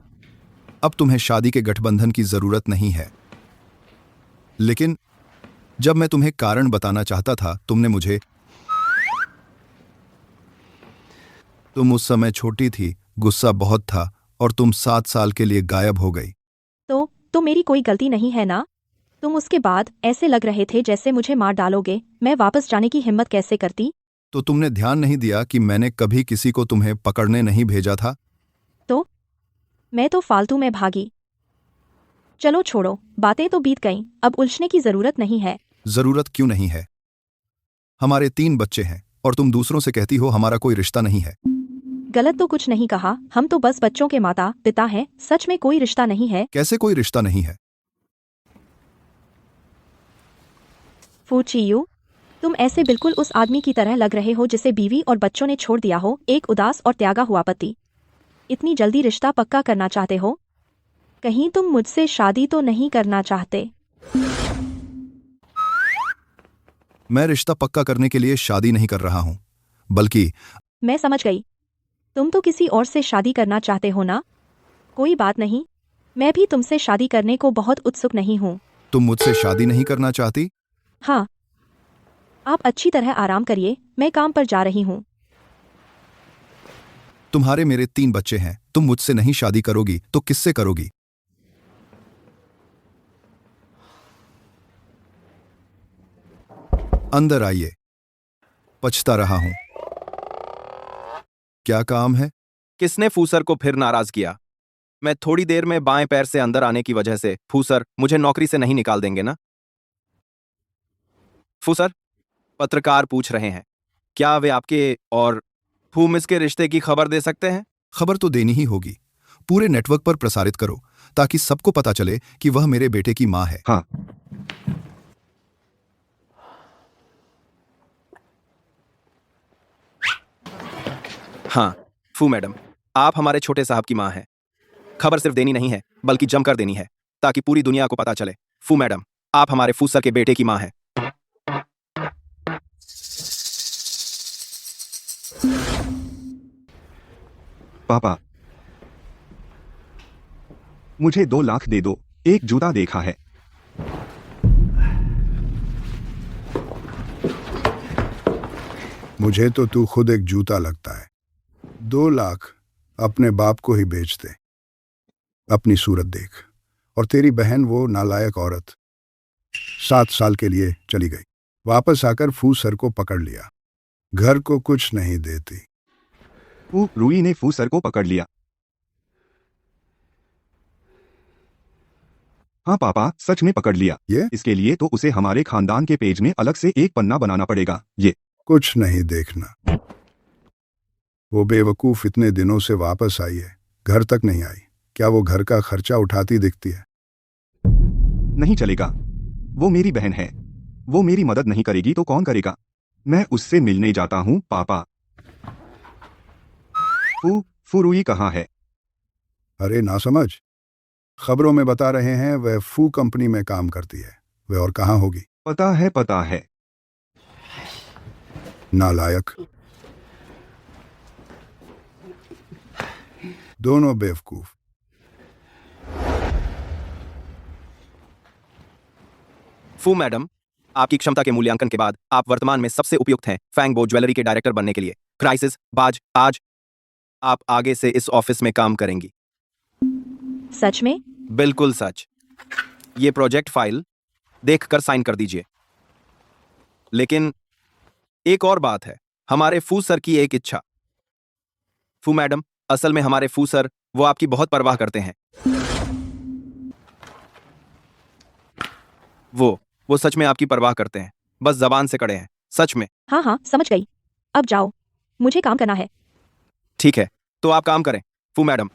अब तुम्हें शादी के गठबंधन की जरूरत नहीं है। लेकिन जब मैं तुम्हें कारण बताना चाहता था तुमने मुझे। तुम उस समय छोटी थी, गुस्सा बहुत था और तुम 7 साल के लिए गायब हो गई। तो मेरी कोई गलती नहीं है ना? तुम उसके बाद ऐसे लग रहे थे जैसे मुझे मार डालोगे। मैं वापस जाने की हिम्मत कैसे करती? तो तुमने ध्यान नहीं दिया कि मैंने कभी किसी को तुम्हें पकड़ने नहीं भेजा था? तो मैं तो फालतू में भागी। चलो छोड़ो, बातें तो बीत गईं, अब उलझने की जरूरत नहीं है। जरूरत क्यों नहीं है? हमारे 3 बच्चे हैं और तुम दूसरों से कहती हो हमारा कोई रिश्ता नहीं है। गलत तो कुछ नहीं कहा, हम तो बस बच्चों के माता पिता हैं। सच में कोई रिश्ता नहीं है। कैसे कोई रिश्ता नहीं है? फूचियू, तुम ऐसे बिल्कुल उस आदमी की तरह लग रहे हो जिसे बीवी और बच्चों ने छोड़ दिया हो, एक उदास और त्यागा हुआ पति। इतनी जल्दी रिश्ता पक्का करना चाहते हो? कहीं तुम मुझसे शादी तो नहीं करना चाहते? मैं रिश्ता पक्का करने के लिए शादी नहीं कर रहा हूं, बल्कि मैं समझ गई, तुम तो किसी और से शादी करना चाहते हो ना? कोई बात नहीं, मैं भी तुमसे शादी करने को बहुत उत्सुक नहीं हूँ। तुम मुझसे शादी नहीं करना चाहती? हाँ, आप अच्छी तरह आराम करिए, मैं काम पर जा रही हूँ। तुम्हारे मेरे 3 बच्चे हैं, तुम मुझसे नहीं शादी करोगी तो किससे करोगी? अंदर आइए। पछता रहा हूं। क्या काम है? किसने फूसर को फिर नाराज किया? मैं थोड़ी देर में बाएं पैर से अंदर आने की वजह से फूसर मुझे नौकरी से नहीं निकाल देंगे ना? फूसर, पत्रकार पूछ रहे हैं, क्या वे आपके और फूमिस के रिश्ते की खबर दे सकते हैं? खबर तो देनी ही होगी। पूरे नेटवर्क पर प्रसारित करो ताकि सबको पता चले कि वह मेरे बेटे की मां है। हाँ। हाँ, फू मैडम, आप हमारे छोटे साहब की मां हैं। खबर सिर्फ देनी नहीं है, बल्कि जमकर देनी है, ताकि पूरी दुनिया को पता चले। फू मैडम, आप हमारे फूसर के बेटे की मां हैं। पापा, मुझे 2 लाख दे दो। एक जूता देखा है। मुझे तो तू खुद एक जूता लगता है। 2 लाख अपने बाप को ही बेच दे। अपनी सूरत देख। और तेरी बहन, वो नालायक औरत 7 साल के लिए चली गई। वापस आकर फूसर को पकड़ लिया। घर को कुछ नहीं देती। रूई ने फूसर को पकड़ लिया। हाँ पापा, सच में पकड़ लिया। इसके लिए तो उसे हमारे खानदान के पेज में अलग से एक पन्ना बनाना पड़ेगा। ये कुछ नहीं देखना। वो बेवकूफ इतने दिनों से वापस आई है, घर तक नहीं आई। क्या वो घर का खर्चा उठाती दिखती है? नहीं चलेगा। वो मेरी बहन है। वो मेरी मदद नहीं करेगी तो कौन करेगा? मैं उससे मिलने जाता हूँ पापा। फूरूई कहाँ है? अरे ना समझ। खबरों में बता रहे हैं वह फू कंपनी में काम करती है। वह और कहाँ होगी? पता है, पता है। नालायक। दोनों बेवकूफ। फू मैडम, आपकी क्षमता के मूल्यांकन के बाद आप वर्तमान में सबसे उपयुक्त हैं फैंगबो ज्वेलरी के डायरेक्टर बनने के लिए। क्राइसिस बाज, आज आप आगे से इस ऑफिस में काम करेंगी। सच में? बिल्कुल सच। ये प्रोजेक्ट फाइल देखकर साइन कर दीजिए। लेकिन एक और बात है, हमारे फू सर की एक इच्छा। फू मैडम, असल में हमारे फू सर वो आपकी बहुत परवाह करते हैं। वो सच में आपकी परवाह करते हैं, बस जबान से कड़े हैं। सच में। हाँ हाँ, समझ गई। अब जाओ, मुझे काम करना है। ठीक है, तो आप काम करें फू मैडम।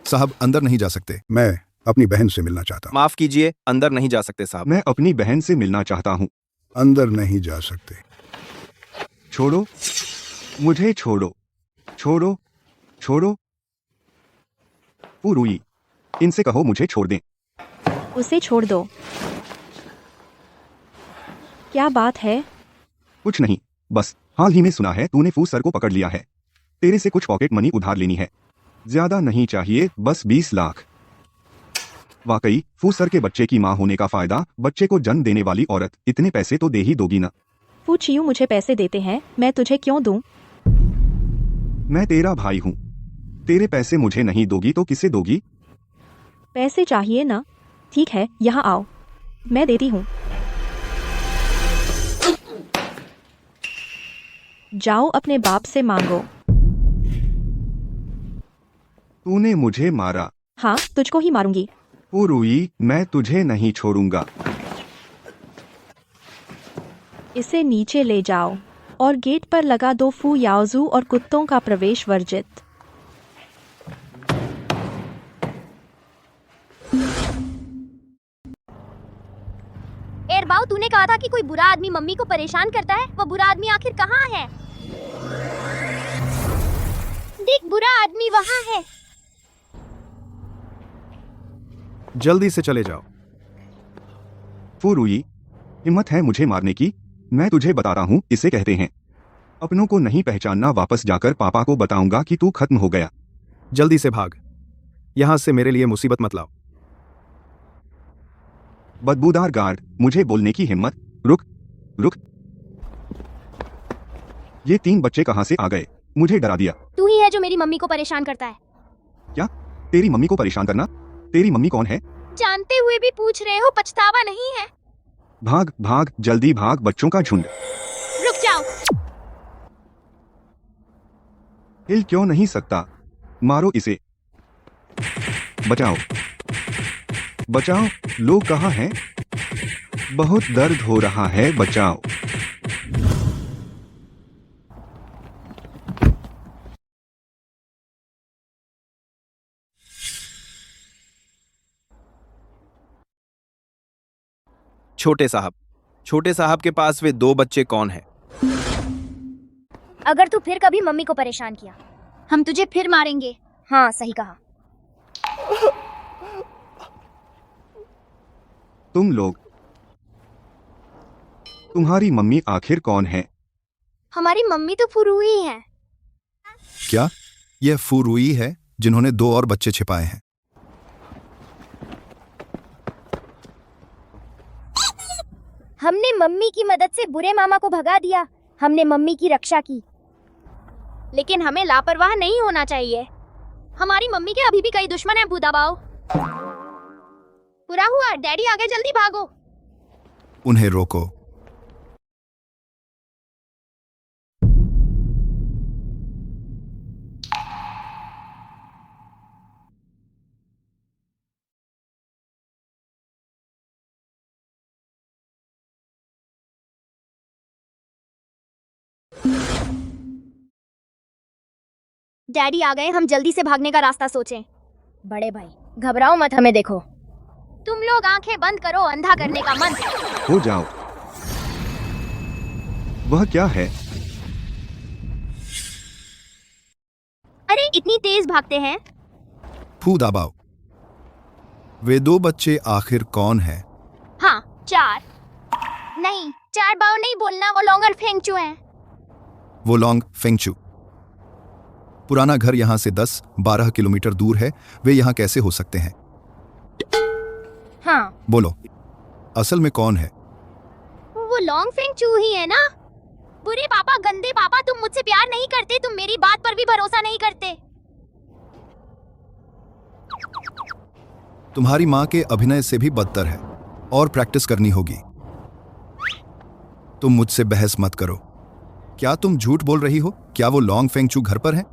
साहब, अंदर नहीं जा सकते। मैं अपनी बहन से मिलना चाहता हूँ। माफ कीजिए, अंदर नहीं जा सकते साहब। मैं अपनी बहन से मिलना चाहता हूँ। अंदर नहीं जा सकते। छोड़ो, मुझे छोड़ो, छोड़ो, छोड़ो। फूरूई, इनसे कहो मुझे छोड़ दें। उसे छोड़ दो। क्या बात है? कुछ नहीं, बस हाल ही में सुना है तूने फू सर को पकड़ लिया है। तेरे से कुछ पॉकेट मनी उधार लेनी है। ज्यादा नहीं चाहिए, बस 20 लाख। वाकई फू सर के बच्चे की मां होने का फायदा बच्चे को जन्म देने वाली औरत इतने पैसे तो दे ही दोगी ना। फू चियू मुझे पैसे देते हैं, मैं तुझे क्यों दूं? मैं तेरा भाई हूँ। तेरे पैसे मुझे नहीं दोगी तो किसे दोगी? पैसे चाहिए ना? ठीक है, यहाँ आओ, मैं देती हूँ। जाओ अपने बाप से मांगो। तूने मुझे मारा। हाँ, तुझको ही मारूंगी। फूरूई, मैं तुझे नहीं छोड़ूंगा। इसे नीचे ले जाओ और गेट पर लगा दो फू याओजू और कुत्तों का प्रवेश वर्जित। एरबाओ, तूने कहा था कि कोई बुरा आदमी मम्मी को परेशान करता है। वो बुरा आदमी आखिर कहाँ है? देख, बुरा आदमी वहाँ है। जल्दी से चले जाओ। फूरूई, हिम्मत है मुझे मारने की? मैं तुझे बताता हूँ, इसे कहते हैं अपनों को नहीं पहचानना। वापस जाकर पापा को बताऊंगा कि तू खत्म हो गया। जल्दी से भाग, यहां से मेरे लिए मुसीबत मत लाओ। बदबूदार गार्ड, मुझे बोलने की हिम्मत। रुक रुक। ये 3 बच्चे कहाँ से आ गए? मुझे डरा दिया। तू ही है जो मेरी मम्मी को परेशान करता है। क्या? तेरी मम्मी को परेशान करना? तेरी मम्मी कौन है? जानते हुए भी पूछ रहे हो, पछतावा नहीं है? भाग भाग, जल्दी भाग, बच्चों का झुंड। रुक जाओ। हिल क्यों नहीं सकता? मारो इसे। बचाओ बचाओ, लोग कहाँ हैं? बहुत दर्द हो रहा है, बचाओ। छोटे साहब के पास वे 2 बच्चे कौन हैं? अगर तू फिर कभी मम्मी को परेशान किया, हम तुझे फिर मारेंगे। हाँ, सही कहा। तुम लोग, तुम्हारी मम्मी आखिर कौन है? हमारी मम्मी तो फुरुई है। क्या यह फुरुई है जिन्होंने 2 और बच्चे छिपाए हैं? हमने मम्मी की मदद से बुरे मामा को भगा दिया। हमने मम्मी की रक्षा की, लेकिन हमें लापरवाह नहीं होना चाहिए। हमारी मम्मी के अभी भी कई दुश्मन हैं भूदाबाओ। पूरा हुआ, डैडी आ गए, जल्दी भागो। उन्हें रोको। डैडी आ गए, हम जल्दी से भागने का रास्ता सोचें। बड़े भाई घबराओ मत, हमें देखो। तुम लोग आंखें बंद करो, अंधा करने का मंत्र। हो जाओ। वह क्या है? अरे इतनी तेज भागते हैं। फू दाबाओ। वे 2 बच्चे आखिर कौन हैं? हाँ, 4 नहीं, 4 बाव नहीं बोलना, वो लोंगर फेंगचू हैं। वो लोंग फेंगचू। पुराना घर यहाँ से 10-12 किलोमीटर दूर है। वे यहाँ कैसे हो सकते हैं? हाँ, बोलो, असल में कौन है? वो लॉन्ग फेंगचू ही है ना? बुरे पापा, गंदे पापा, तुम मुझसे प्यार नहीं करते, तुम मेरी बात पर भी भरोसा नहीं करते। तुम्हारी माँ के अभिनय से भी बदतर है और प्रैक्टिस करनी होगी। तुम मुझसे बहस मत करो। क्या तुम झूठ बोल रही हो? क्या वो लॉन्ग फेंगचू घर पर है?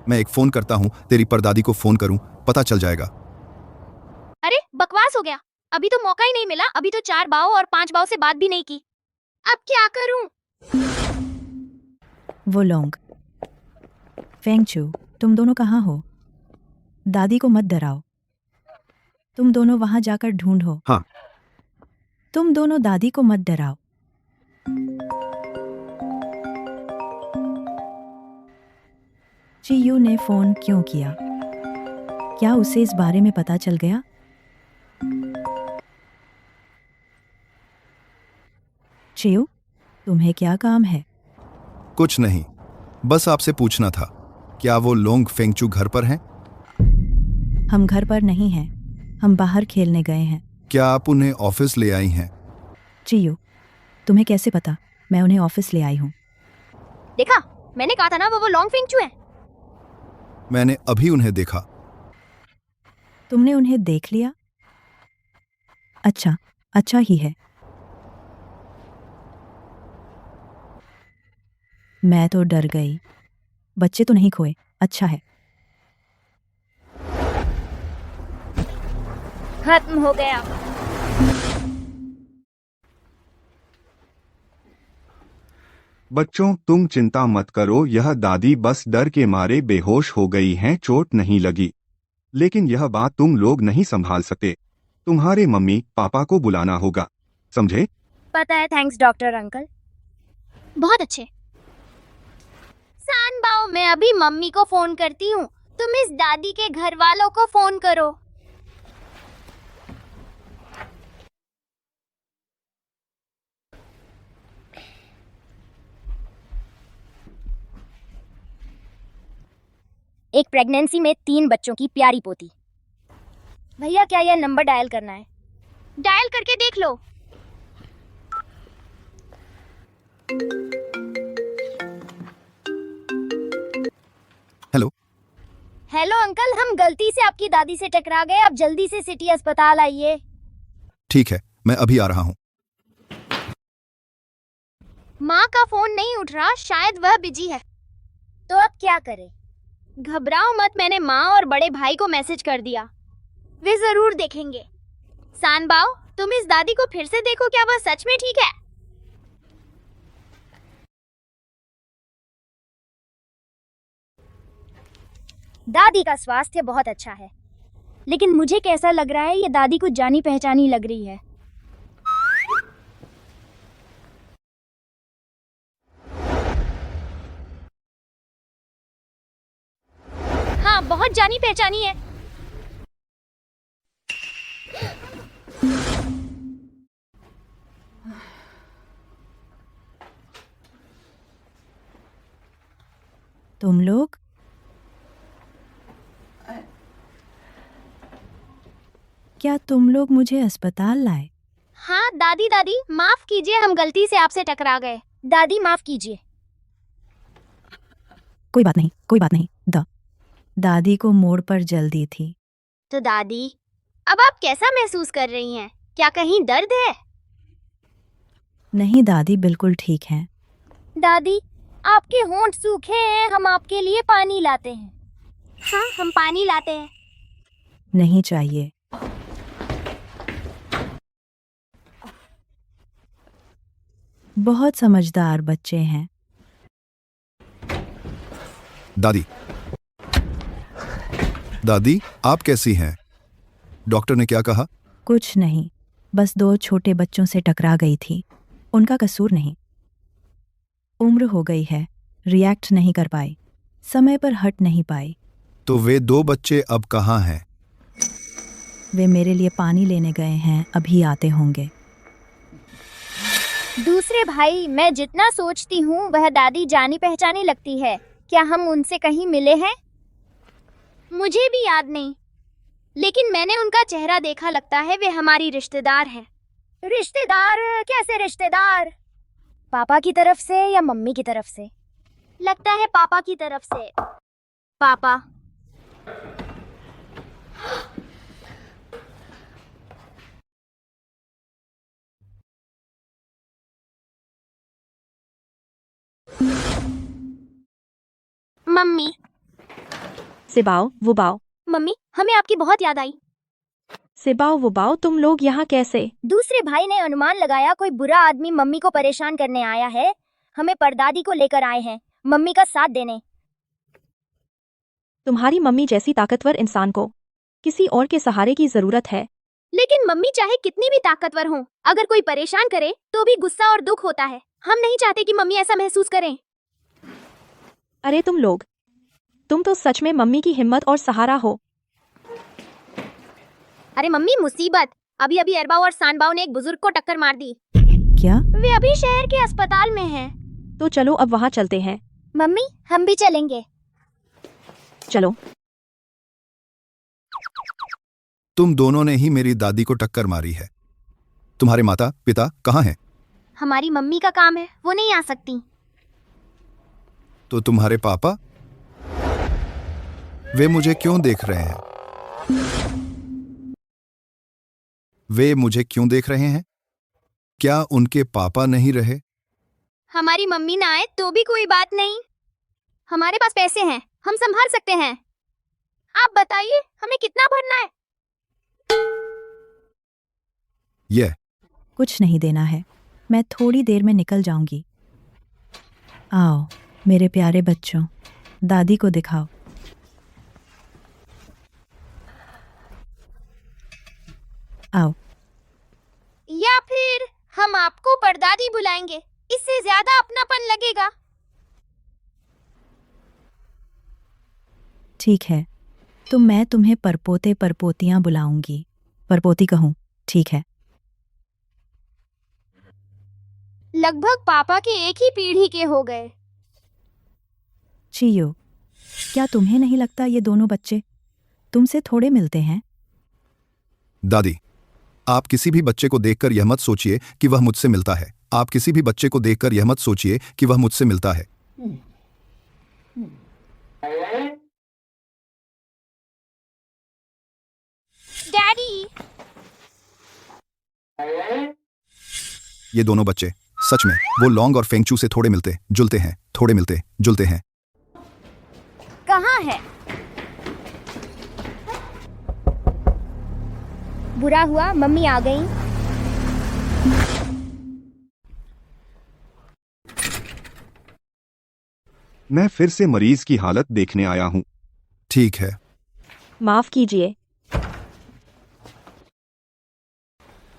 मैं एक फोन करता हूँ, तेरी परदादी को फोन करूँ, पता चल जाएगा। अरे बकवास हो गया, अभी तो मौका ही नहीं मिला। अभी तो 4 बाव और 5 बाव से बात भी नहीं की। अब क्या करूं? वो लोंग फेंगचू, तुम दोनों कहाँ हो? दादी को मत डराओ। तुम दोनों वहां जाकर ढूंढो। हाँ। तुम दोनों दादी को मत डराओ। चियू ने फोन क्यों किया? क्या उसे इस बारे में पता चल गया? चियू, तुम्हें क्या काम है? कुछ नहीं, बस आपसे पूछना था, क्या वो लोंग फेंगचू घर पर हैं? हम घर पर नहीं हैं, हम बाहर खेलने गए हैं। क्या आप उन्हें ऑफिस ले आई हैं? चियू, तुम्हें कैसे पता? मैं उन्हें ऑफिस ले आई हूँ। देखा, मैंने कहा था ना वो लॉन्ग फेंगचू है। मैंने अभी उन्हें देखा। तुमने उन्हें देख लिया? अच्छा ही है। मैं तो डर गई। बच्चे तो नहीं खोए, अच्छा है। खत्म हो गया। बच्चों, तुम चिंता मत करो, यह दादी बस डर के मारे बेहोश हो गई हैं, चोट नहीं लगी। लेकिन यह बात तुम लोग नहीं संभाल सकते। तुम्हारे मम्मी पापा को बुलाना होगा, समझे? पता है, थैंक्स डॉक्टर अंकल। बहुत अच्छे। सान बाओ, मैं अभी मम्मी को फोन करती हूँ, तुम इस दादी के घर वालों को फोन करो। एक प्रेगनेंसी में 3 बच्चों की प्यारी पोती। भैया, क्या यह नंबर डायल करना है? डायल करके देख लो। हेलो। हेलो अंकल, हम गलती से आपकी दादी से टकरा गए। आप जल्दी से सिटी अस्पताल आइए। ठीक है, मैं अभी आ रहा हूँ। माँ का फोन नहीं उठ रहा, शायद वह बिजी है। तो अब क्या करें? घबराओ मत, मैंने माँ और बड़े भाई को मैसेज कर दिया, वे जरूर देखेंगे। सानबाओ, तुम इस दादी को फिर से देखो, क्या वह सच में ठीक है? दादी का स्वास्थ्य बहुत अच्छा है, लेकिन मुझे कैसा लग रहा है, ये दादी कुछ जानी पहचानी लग रही है। हाँ, बहुत जानी पहचानी है। तुम लोग? क्या तुम लोग मुझे अस्पताल लाए? हाँ दादी, दादी माफ कीजिए, हम गलती से आपसे टकरा गए। दादी माफ कीजिए। कोई बात नहीं, कोई बात नहीं। दादी को मोड़ पर जल्दी थी। तो दादी, अब आप कैसा महसूस कर रही हैं? क्या कहीं दर्द है? नहीं दादी, बिल्कुल ठीक है। दादी, आपके होंठ सूखे हैं, हम आपके लिए पानी लाते हैं। हाँ, हम पानी लाते हैं। नहीं चाहिए। बहुत समझदार बच्चे हैं। दादी, दादी आप कैसी हैं? डॉक्टर ने क्या कहा? कुछ नहीं, बस 2 छोटे बच्चों से टकरा गई थी। उनका कसूर नहीं। उम्र हो गई है, रिएक्ट नहीं कर पाई, समय पर हट नहीं पाई। तो वे 2 बच्चे अब कहाँ हैं? वे मेरे लिए पानी लेने गए हैं, अभी आते होंगे। दूसरे भाई, मैं जितना सोचती हूँ वह दादी जानी पहचानी लगती है। क्या हम उनसे कहीं मिले हैं? मुझे भी याद नहीं, लेकिन मैंने उनका चेहरा देखा, लगता है वे हमारी रिश्तेदार हैं। रिश्तेदार? कैसे रिश्तेदार? पापा की तरफ से या मम्मी की तरफ से? लगता है पापा की तरफ से। पापा। मम्मी। सिबाओ वो बाओ, मम्मी, हमें आपकी बहुत याद आई। सिबाओ वो बाओ, तुम लोग यहाँ कैसे? दूसरे भाई ने अनुमान लगाया कोई बुरा आदमी मम्मी को परेशान करने आया है। हमें परदादी को लेकर आए हैं, मम्मी का साथ देने। तुम्हारी मम्मी जैसी ताकतवर इंसान को किसी और के सहारे की जरूरत है। लेकिन मम्मी चाहे कितनी भी ताकतवर हो, अगर कोई परेशान करे तो भी गुस्सा और दुख होता है। हम नहीं चाहते कि मम्मी ऐसा महसूस करें। अरे तुम लोग, तुम तो सच में मम्मी की हिम्मत और सहारा हो। अरे मम्मी, मुसीबत! अभी अभी अरबाओ और सानबाओ ने एक बुजुर्ग को टक्कर मार दी। क्या? वे अभी शहर के अस्पताल में हैं। तो चलो अब वहाँ चलते हैं। मम्मी, हम भी चलेंगे। चलो। तुम दोनों ने ही मेरी दादी को टक्कर मारी है। तुम्हारे माता पिता कहाँ हैं? हमारी मम्मी का काम है, वो नहीं आ सकती। तो तुम्हारे पापा? वे मुझे क्यों देख रहे हैं? वे मुझे क्यों देख रहे हैं? क्या उनके पापा नहीं रहे? हमारी मम्मी ना आए तो भी कोई बात नहीं, हमारे पास पैसे हैं, हम संभाल सकते हैं। आप बताइए, हमें कितना भरना है? यह कुछ नहीं देना है, मैं थोड़ी देर में निकल जाऊंगी। आओ मेरे प्यारे बच्चों, दादी को दिखाओ। आओ। या फिर हम आपको परदादी बुलाएंगे, इससे ज्यादा अपनापन लगेगा। ठीक है, तो मैं तुम्हें परपोते परपोतियां बुलाऊंगी। परपोती कहूँ, ठीक है? लगभग पापा के एक ही पीढ़ी के हो गए। चियो, क्या तुम्हें नहीं लगता ये दोनों बच्चे तुमसे थोड़े मिलते हैं? दादी, आप किसी भी बच्चे को देखकर यह मत सोचिए कि वह मुझसे मिलता है। आप किसी भी बच्चे को देखकर यह मत सोचिए कि वह मुझसे मिलता है। ये दोनों बच्चे सच में वो लॉन्ग और फेंगचू से थोड़े मिलते जुलते हैं, थोड़े मिलते जुलते हैं। कहाँ है? बुरा हुआ मम्मी आ गई। मैं फिर से मरीज की हालत देखने आया हूँ। ठीक है। माफ कीजिए।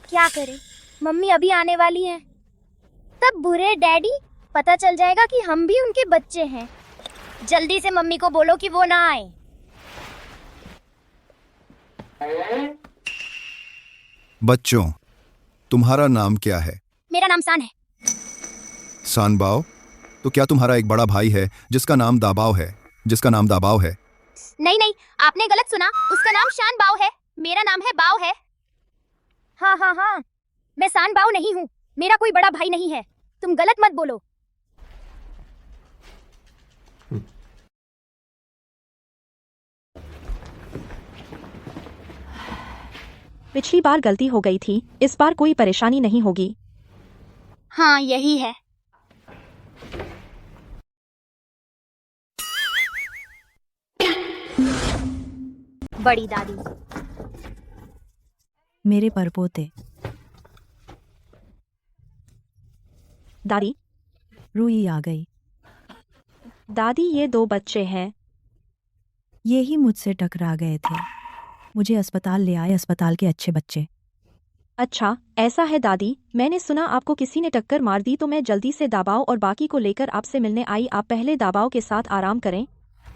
क्या करें, मम्मी अभी आने वाली हैं। तब बुरे डैडी, पता चल जाएगा कि हम भी उनके बच्चे हैं। जल्दी से मम्मी को बोलो कि वो ना आए। बच्चों, तुम्हारा नाम क्या है? मेरा नाम सान है। सानबाओ? तो क्या तुम्हारा एक बड़ा भाई है जिसका नाम दाबाओ है? नहीं नहीं, आपने गलत सुना। उसका नाम शान बाओ है, मेरा नाम है बाओ है। हाँ हाँ हाँ, मैं सान बाओ नहीं हूँ। मेरा कोई बड़ा भाई नहीं है। तुम गलत मत बोलो। पिछली बार गलती हो गई थी, इस बार कोई परेशानी नहीं होगी। हाँ यही है। बड़ी दादी। मेरे परपोते। दादी। रूई आ गई। दादी, ये 2 बच्चे हैं। ये ही मुझसे टकरा गए थे। मुझे अस्पताल ले आए, अस्पताल के अच्छे बच्चे। अच्छा, ऐसा है दादी। मैंने सुना आपको किसी ने टक्कर मार दी, तो मैं जल्दी से दाबाओ और बाकी को लेकर आपसे मिलने आई। आप पहले दाबाओ के साथ आराम करें,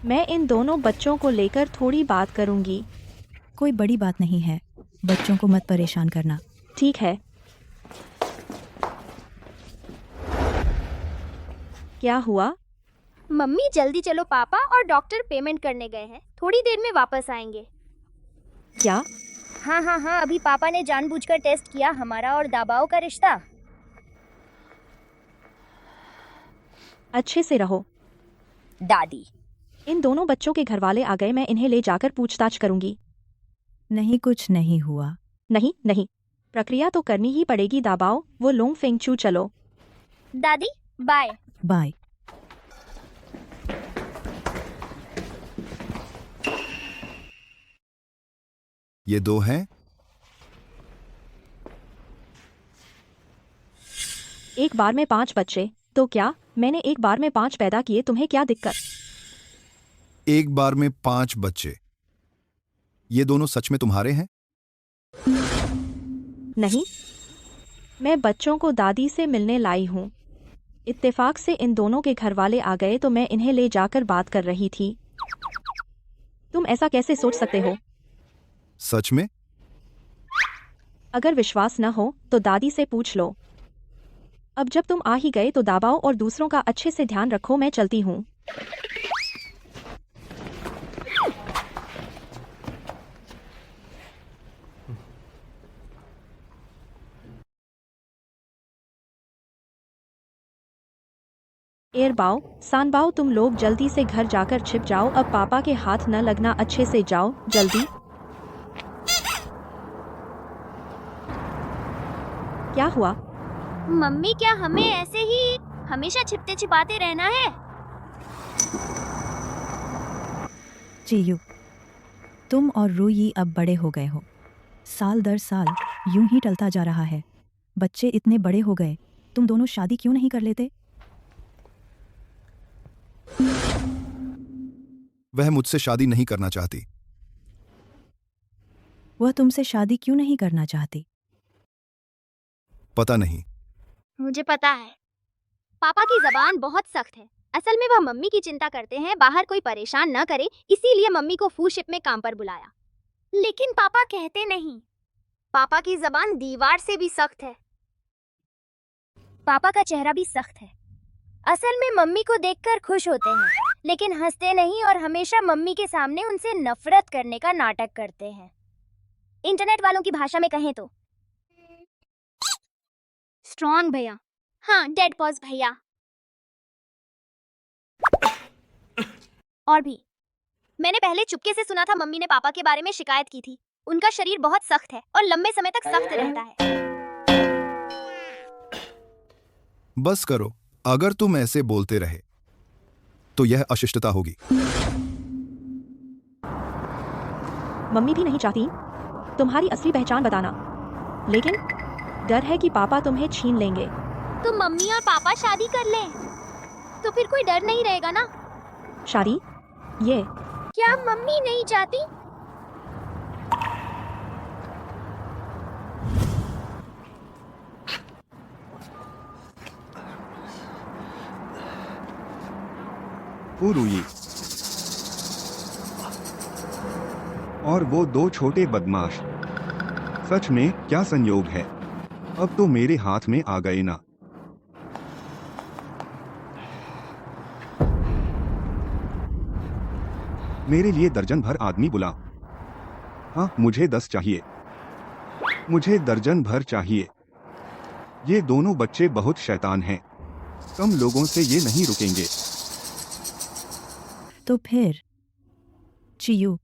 मैं इन दोनों बच्चों को लेकर थोड़ी बात करूंगी। कोई बड़ी बात नहीं है, बच्चों को मत परेशान करना। ठीक है। क्या हुआ? मम्मी जल्दी चलो, पापा और डॉक्टर पेमेंट करने गए हैं, थोड़ी देर में वापस आएंगे। क्या? हाँ हाँ हाँ, अभी पापा ने जानबूझकर टेस्ट किया हमारा और दाबाओ का रिश्ता। अच्छे से रहो। दादी। इन दोनों बच्चों के घर वाले आ गए, मैं इन्हें ले जाकर पूछताछ करूंगी। नहीं, कुछ नहीं हुआ। नहीं नहीं, प्रक्रिया तो करनी ही पड़ेगी दाबाओ। वो लोंग फेंगचू, चलो। दादी बाय। बाय। ये 2 हैं। एक बार में 5 बच्चे? तो क्या मैंने एक बार में 5 पैदा किए? तुम्हें क्या दिक्कत? एक बार में 5 बच्चे। ये दोनों सच में तुम्हारे हैं? नहीं, मैं बच्चों को दादी से मिलने लाई हूँ। इत्तेफाक से इन दोनों के घर वाले आ गए तो मैं इन्हें ले जाकर बात कर रही थी। तुम ऐसा कैसे सोच सकते हो? सच में? अगर विश्वास न हो तो दादी से पूछ लो। अब जब तुम आ ही गए तो दाबाओ और दूसरों का अच्छे से ध्यान रखो। मैं चलती हूँ। एयरबाओ, सानबाओ, तुम लोग जल्दी से घर जाकर छिप जाओ। अब पापा के हाथ न लगना, अच्छे से जाओ जल्दी। क्या हुआ? मम्मी, क्या हमें ऐसे ही हमेशा छिपते छिपाते रहना है? चियू, तुम और रूई अब बड़े हो गए हो। साल दर साल यूं ही टलता जा रहा है। बच्चे इतने बड़े हो गए, तुम दोनों शादी क्यों नहीं कर लेते? वह मुझसे शादी नहीं करना चाहती। वह तुमसे शादी क्यों नहीं करना चाहती? पता नहीं। मुझे पता है। पापा की जबान बहुत सख्त है। असल में वह मम्मी की चिंता करते हैं, बाहर कोई परेशान न करे, इसीलिए मम्मी को फू शिप में काम पर बुलाया। लेकिन पापा कहते नहीं। पापा की जबान दीवार से भी सख्त है। पापा का चेहरा भी सख्त है। असल में मम्मी को देखकर खुश होते हैं, लेकिन हंसते नहीं और हमेशा मम्मी के सामने उनसे नफरत करने का नाटक करते हैं। इंटरनेट वालों की भाषा में कहें तो स्ट्रॉन्ग भैया। हाँ, डेड पॉज भैया। और भी मैंने पहले चुपके से सुना था, मम्मी ने पापा के बारे में शिकायत की थी। उनका शरीर बहुत सख्त है और लंबे समय तक सख्त रहता है। बस करो, अगर तुम ऐसे बोलते रहे तो यह अशिष्टता होगी। मम्मी भी नहीं चाहती तुम्हारी असली पहचान बताना, लेकिन डर है कि पापा तुम्हें छीन लेंगे। तो मम्मी और पापा शादी कर लें तो फिर कोई डर नहीं रहेगा ना? शादी? ये क्या मम्मी नहीं चाहती? फुरुई और वो दो छोटे बदमाश, सच में क्या संयोग है, अब तो मेरे हाथ में आ गए ना। मेरे लिए दर्जन भर आदमी बुला। हाँ, मुझे 10 चाहिए, मुझे दर्जन भर चाहिए। ये दोनों बच्चे बहुत शैतान हैं, कम लोगों से ये नहीं रुकेंगे। तो फिर चियू,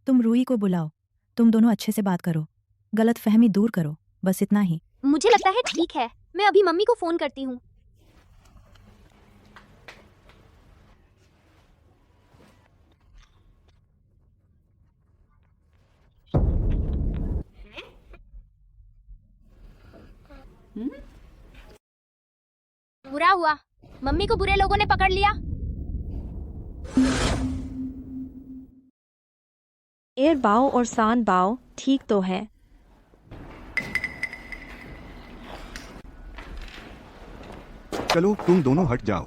तुम रूही को बुलाओ, तुम दोनों अच्छे से बात करो, गलत फहमी दूर करो, बस इतना ही। मुझे लगता है ठीक है, मैं अभी मम्मी को फोन करती हूँ। बुरा हुआ, मम्मी को बुरे लोगों ने पकड़ लिया। एयर बाओ और सान बाओ ठीक तो है। चलो तुम दोनों हट जाओ,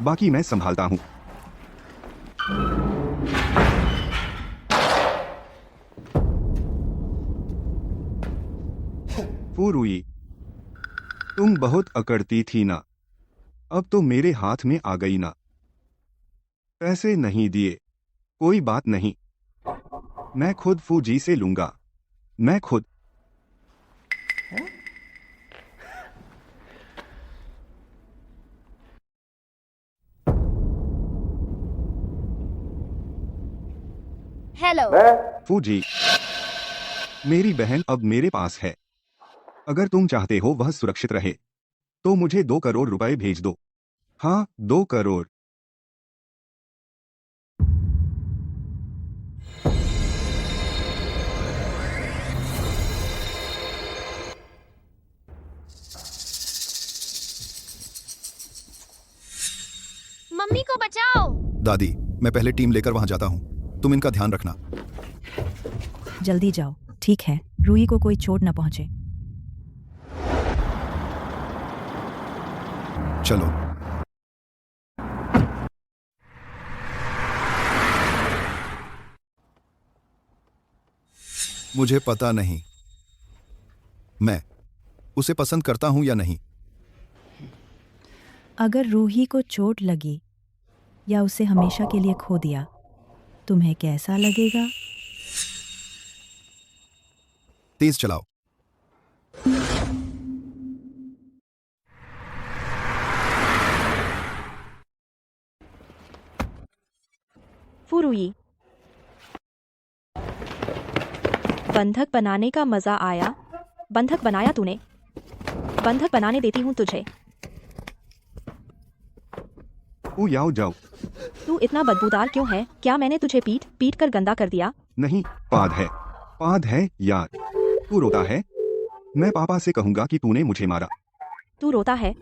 बाकी मैं संभालता हूँ। फुरुई, तुम बहुत अकड़ती थी ना, अब तो मेरे हाथ में आ गई ना। पैसे नहीं दिए, कोई बात नहीं, मैं खुद फूजी से लूंगा, मैं खुद। हेलो। फूजी, मेरी बहन अब मेरे पास है। अगर तुम चाहते हो वह सुरक्षित रहे तो मुझे 2 करोड़ रुपए भेज दो। हाँ, 2 करोड़। मम्मी को बचाओ। दादी, मैं पहले टीम लेकर वहां जाता हूं, तुम इनका ध्यान रखना। जल्दी जाओ, ठीक है, रूही को कोई चोट न पहुंचे। चलो। मुझे पता नहीं मैं उसे पसंद करता हूं या नहीं। अगर रूही को चोट लगी या उसे हमेशा के लिए खो दिया, तुम्हें कैसा लगेगा? तेज चलाओ। फुरुई, बंधक बनाने का मजा आया। बंधक बनाया तूने? बंधक बनाने देती हूँ तुझे। याओ जाओ। तू इतना बदबूदार क्यों है? क्या मैंने तुझे पीट कर गंदा कर दिया? नहीं, पाद है यार। तू रोता है? मैं पापा से कहूंगा कि तूने मुझे मारा। तू रोता है?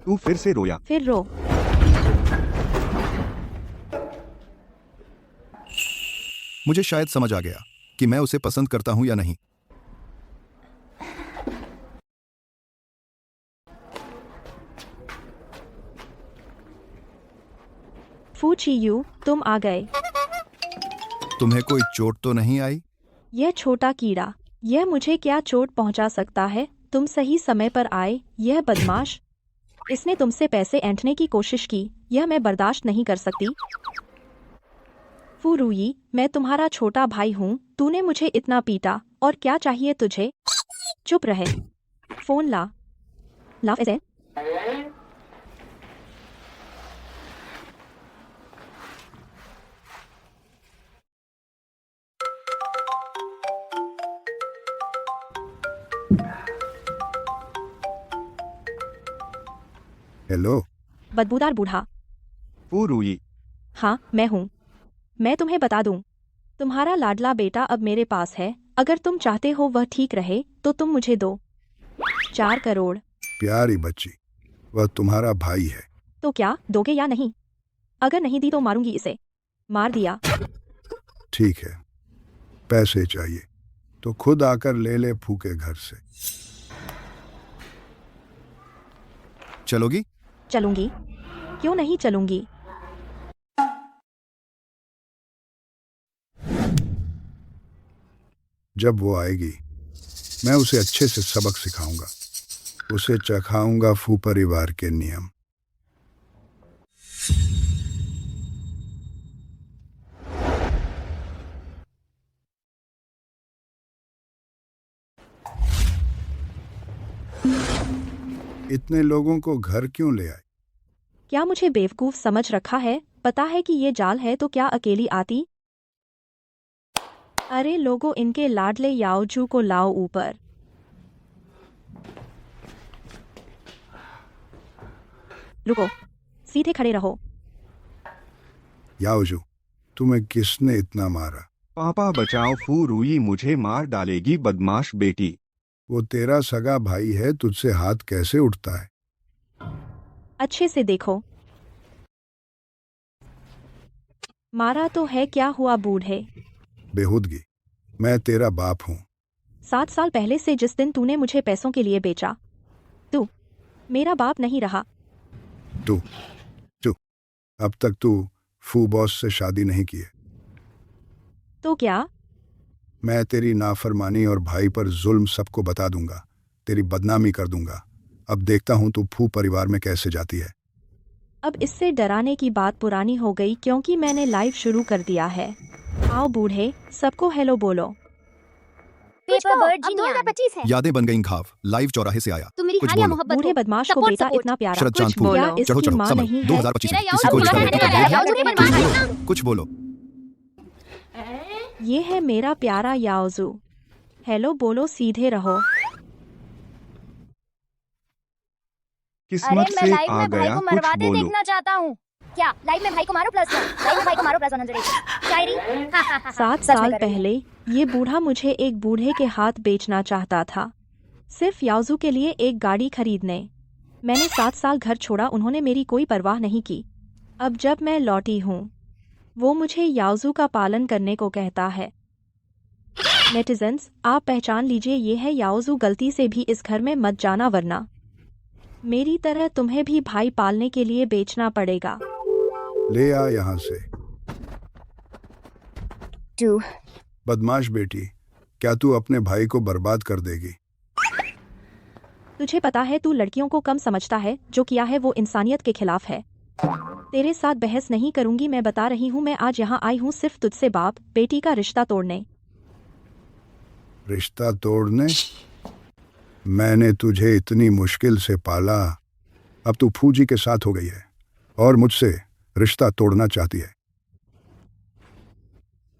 तू फिर से रोया। फिर रो। मुझे शायद समझ आ गया कि मैं उसे पसंद करता हूं या नहीं। फूचियू, तुम आ गए। तुम्हें कोई चोट तो नहीं आई? यह छोटा कीड़ा, यह मुझे क्या चोट पहुंचा सकता है? तुम सही समय पर आए। यह बदमाश, इसने तुमसे पैसे ऐंठने की कोशिश की। यह मैं बर्दाश्त नहीं कर सकती। फुरुई, मैं तुम्हारा छोटा भाई हूँ। तूने मुझे इतना पीटा, और क्या चाहिए तुझे? चुप रहे। फोन ला। ऐसे हेलो। बदबूदार बूढ़ा। फू रूई। हाँ, मैं हूँ। मैं तुम्हें बता दूँ, तुम्हारा लाडला बेटा अब मेरे पास है। अगर तुम चाहते हो वह ठीक रहे तो तुम मुझे दो 4 करोड़। प्यारी बच्ची, वह तुम्हारा भाई है। तो क्या दोगे या नहीं? अगर नहीं दी तो मारूंगी इसे। मार दिया। ठीक है, पैसे चाहिए तो खुद आकर ले ले फू के घर से। चलोगी? चलूंगी, क्यों नहीं चलूंगी। जब वो आएगी मैं उसे अच्छे से सबक सिखाऊंगा, उसे चखाऊंगा फू परिवार के नियम। इतने लोगों को घर क्यों ले आए? क्या मुझे बेवकूफ समझ रखा है? पता है कि ये जाल है तो क्या अकेली आती? अरे लोगों, इनके लाडले याओजू को लाओ ऊपर। रुको, सीधे खड़े रहो। याओजू, तुम्हें किसने इतना मारा? पापा बचाओ, फू रूई मुझे मार डालेगी, बदमाश बेटी। वो तेरा सगा भाई है, तुझसे हाथ कैसे उठता है? अच्छे से देखो। मारा तो है, क्या हुआ बूढ़े? बेहूदगी। मैं तेरा बाप हूँ। 7 साल पहले से जिस दिन तूने मुझे पैसों के लिए बेचा, तू मेरा बाप नहीं रहा। तू अब तक तू फू बॉस से शादी नहीं की है। तो क्या? मैं तेरी नाफरमानी और भाई पर जुल्म सबको बता दूंगा, तेरी बदनामी कर दूंगा। अब देखता हूं तू फू परिवार में कैसे जाती है। अब इससे डराने की बात पुरानी हो गई, क्योंकि मैंने लाइव शुरू कर दिया है। आओ बूढ़े, सबको हेलो बोलो। पेपर बर्ड जी 2025 है। यादें बन गईं घाव, लाइव चौराहे से आया। तुम मेरी कुछ हालिया बोलो। मोहब्बत बूढ़े हो। बदमाश को Support, बेटा support। इतना प्यारा। शरद चांद कुछ फूल, क्या चढ़ो इसकी चढ़ो माँ समझ, नहीं है? 2025 में मेरा किसी को याद रिश्ता है, नहीं मेरा पता। याद है, मेरा याद है। कुछ बोलो। ये है मेरा प्यारा याओजू। हेलो बोलो, सीधे रहो। किस्मत मैं से लाइव आ में भाई गया, को कुछ मरवाते बोलो। देखना चाहता हूँ। क्या लाइव में भाई को मारो +1? लाइव में भाई को मारो +108? शायरी। 7 साल पहले ये बूढ़ा मुझे एक बूढ़े के हाथ बेचना चाहता था, सिर्फ याओजू के लिए एक गाड़ी खरीदने। मैंने 7 साल घर छोड़ा, उन्होंने मेरी कोई परवाह नहीं की। अब जब मैं लौटी हूँ, वो मुझे याओजू का पालन करने को कहता है। नेटिजन्स, आप पहचान लीजिए, ये है याओजू। गलती से भी इस घर में मत जाना, वरना मेरी तरह तुम्हें भी भाई पालने के लिए बेचना पड़ेगा। ले आ यहाँ से। तू बदमाश बेटी, क्या तू अपने भाई को बर्बाद कर देगी? तुझे पता है तू लड़कियों को कम समझता है, जो किया है वो इंसानियत के खिलाफ है। तेरे साथ बहस नहीं करूंगी, मैं बता रही हूँ, मैं आज यहाँ आई हूँ सिर्फ तुझसे बाप बेटी का रिश्ता तोड़ने। रिश्ता तोड़ने? मैंने तुझे इतनी मुश्किल से पाला, अब तू फूजी के साथ हो गई है और मुझसे रिश्ता तोड़ना चाहती है।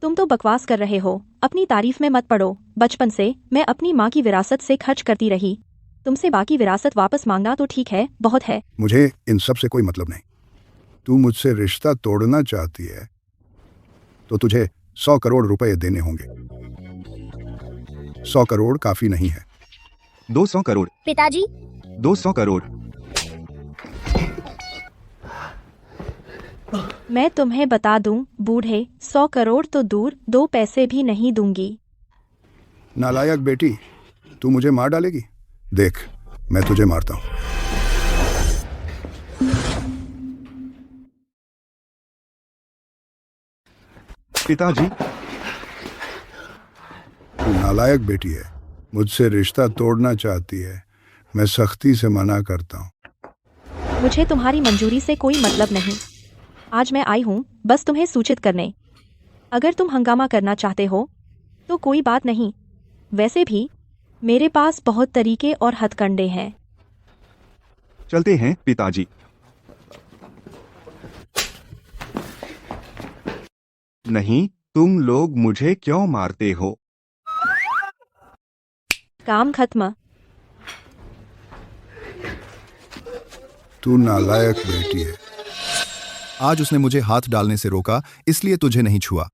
तुम तो बकवास कर रहे हो, अपनी तारीफ में मत पड़ो। बचपन से मैं अपनी माँ की विरासत से खर्च करती रही, तुमसे बाकी विरासत वापस मांगना तो ठीक है, बहुत है। मुझे इन सब से कोई मतलब नहीं। तू मुझसे रिश्ता तोड़ना चाहती है तो तुझे 100 करोड़ रुपए देने होंगे। 100 करोड़ काफी नहीं है। 200 करोड़। पिताजी 200 करोड़। मैं तुम्हें बता दूं बूढ़े, 100 करोड़ तो दूर, 2 पैसे भी नहीं दूंगी। नालायक बेटी, तू मुझे मार डालेगी? देख, मैं तुझे मारता हूँ। पिताजी। तू नालायक बेटी है, मुझसे रिश्ता तोड़ना चाहती है, मैं सख्ती से मना करता हूँ। मुझे तुम्हारी मंजूरी से कोई मतलब नहीं। आज मैं आई हूँ बस तुम्हें सूचित करने। अगर तुम हंगामा करना चाहते हो तो कोई बात नहीं, वैसे भी मेरे पास बहुत तरीके और हथकंडे हैं। चलते हैं पिताजी। नहीं, तुम लोग मुझे क्यों मारते हो? काम खत्म। तू नालायक बेटी है। आज उसने मुझे हाथ डालने से रोका, इसलिए तुझे नहीं छुआ।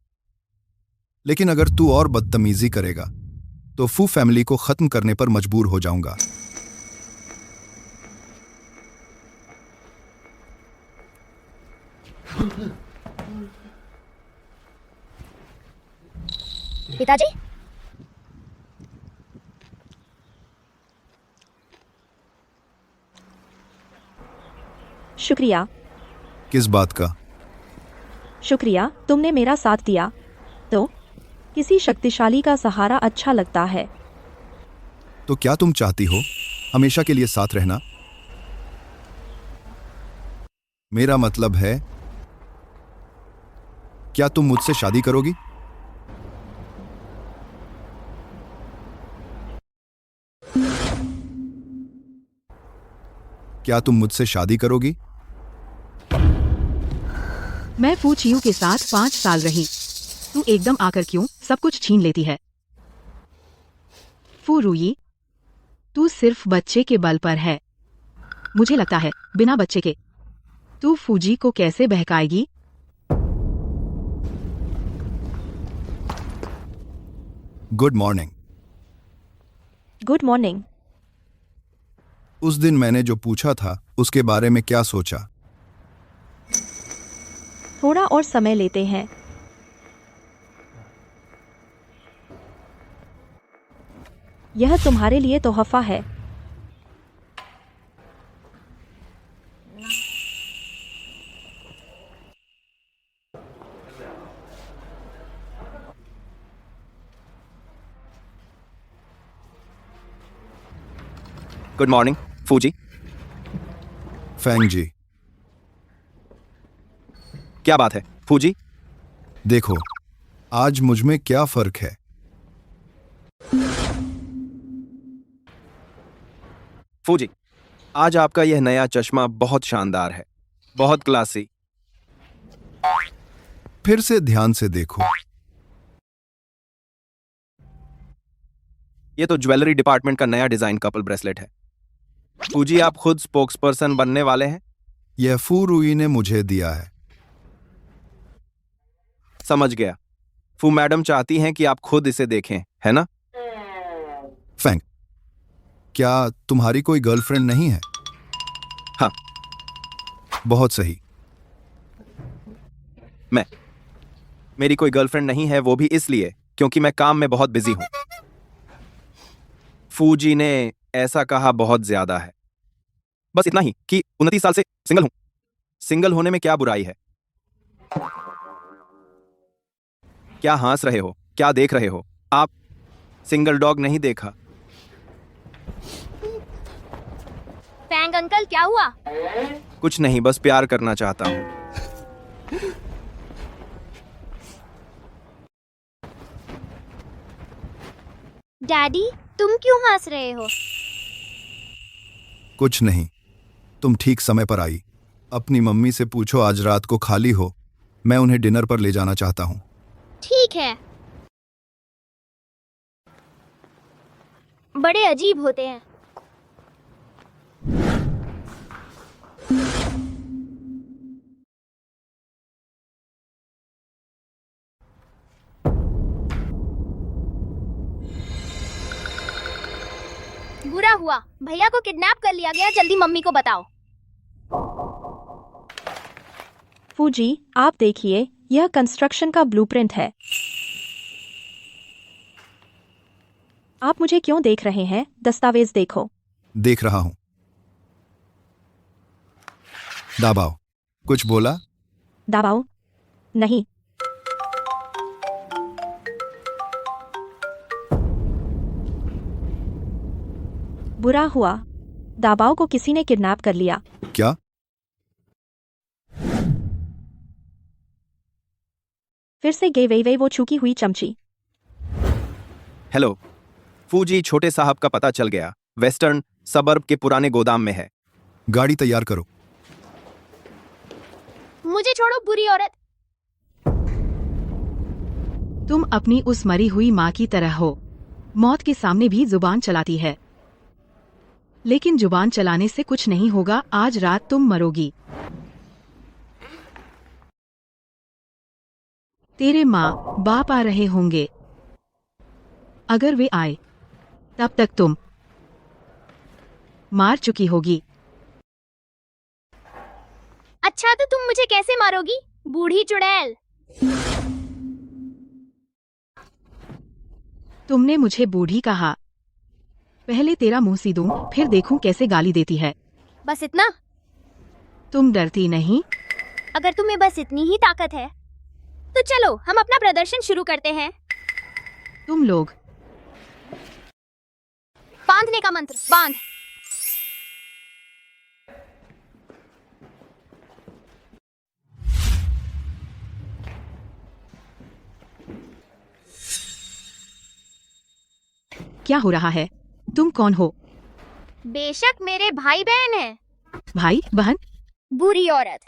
लेकिन अगर तू और बदतमीजी करेगा तो फू फैमिली को खत्म करने पर मजबूर हो जाऊंगा। पिताजी, शुक्रिया। किस बात का? शुक्रिया, तुमने मेरा साथ दिया। तो किसी शक्तिशाली का सहारा अच्छा लगता है। तो क्या तुम चाहती हो हमेशा के लिए साथ रहना? मेरा मतलब है, क्या तुम मुझसे शादी करोगी? क्या तुम मुझसे शादी करोगी? मैं फू चियू के साथ 5 साल रही। तू एकदम आकर क्यों सब कुछ छीन लेती है? फू रूई, तू सिर्फ बच्चे के बल पर है। मुझे लगता है बिना बच्चे के तू फूजी को कैसे बहकाएगी? Good morning. Good morning. उस दिन मैंने जो पूछा था उसके बारे में क्या सोचा? थोड़ा और समय लेते हैं। यह तुम्हारे लिए तोहफा है। Good morning Fuji. फैंग जी। क्या बात है फूजी? देखो आज मुझ में क्या फर्क है। फूजी, आज आपका यह नया चश्मा बहुत शानदार है, बहुत क्लासी। फिर से ध्यान से देखो। यह तो ज्वेलरी डिपार्टमेंट का नया डिजाइन कपल ब्रेसलेट है। फूजी, आप खुद स्पोक्सपर्सन बनने वाले हैं? यह फू रूई ने मुझे दिया है। समझ गया। फू मैडम चाहती हैं कि आप खुद इसे देखें, है ना? फैंग, क्या तुम्हारी कोई गर्लफ्रेंड नहीं है? हाँ। बहुत सही। मेरी कोई गर्लफ्रेंड नहीं है, वो भी इसलिए क्योंकि मैं काम में बहुत बिजी हूं। फूजी ने ऐसा कहा बहुत ज्यादा है। बस इतना ही कि 29 साल से सिंगल हूं। सिंगल होने में क्या बुराई है? क्या हंस रहे हो? क्या देख रहे हो? आप सिंगल डॉग नहीं देखा? फैंग अंकल, क्या हुआ? कुछ नहीं, बस प्यार करना चाहता हूं। डैडी, तुम क्यों हंस रहे हो? कुछ नहीं, तुम ठीक समय पर आई। अपनी मम्मी से पूछो आज रात को खाली हो, मैं उन्हें डिनर पर ले जाना चाहता हूं। ठीक है। बड़े अजीब होते हैं। बुरा हुआ, भैया को किडनैप कर लिया गया। जल्दी मम्मी को बताओ। फूजी, आप देखिए, यह कंस्ट्रक्शन का ब्लूप्रिंट है। आप मुझे क्यों देख रहे हैं? दस्तावेज देखो। देख रहा हूं। दबाओ। कुछ बोला? दबाओ। नहीं। बुरा हुआ, दाबाओ को किसी ने किडनैप कर लिया। क्या? फिर से गे वे वो छुकी हुई चमची। हेलो फूजी, छोटे साहब का पता चल गया। वेस्टर्न सबर्ब के पुराने गोदाम में है। गाड़ी तैयार करो। मुझे छोड़ो बुरी औरत। तुम अपनी उस मरी हुई माँ की तरह हो, मौत के सामने भी जुबान चलाती है। लेकिन जुबान चलाने से कुछ नहीं होगा, आज रात तुम मरोगी। तेरे माँ बाप आ रहे होंगे। अगर वे आए तब तक तुम मार चुकी होगी। अच्छा तो तुम मुझे कैसे मारोगी, बूढ़ी चुड़ैल? तुमने मुझे बूढ़ी कहा। पहले तेरा मुंह सीधूं, फिर देखूं कैसे गाली देती है। बस इतना? तुम डरती नहीं? अगर तुम्हें बस इतनी ही ताकत है तो चलो हम अपना प्रदर्शन शुरू करते हैं। तुम लोग बांधने का मंत्र बांध। क्या हो रहा है? तुम कौन हो? बेशक मेरे भाई बहन हैं। भाई बहन? बुरी औरत,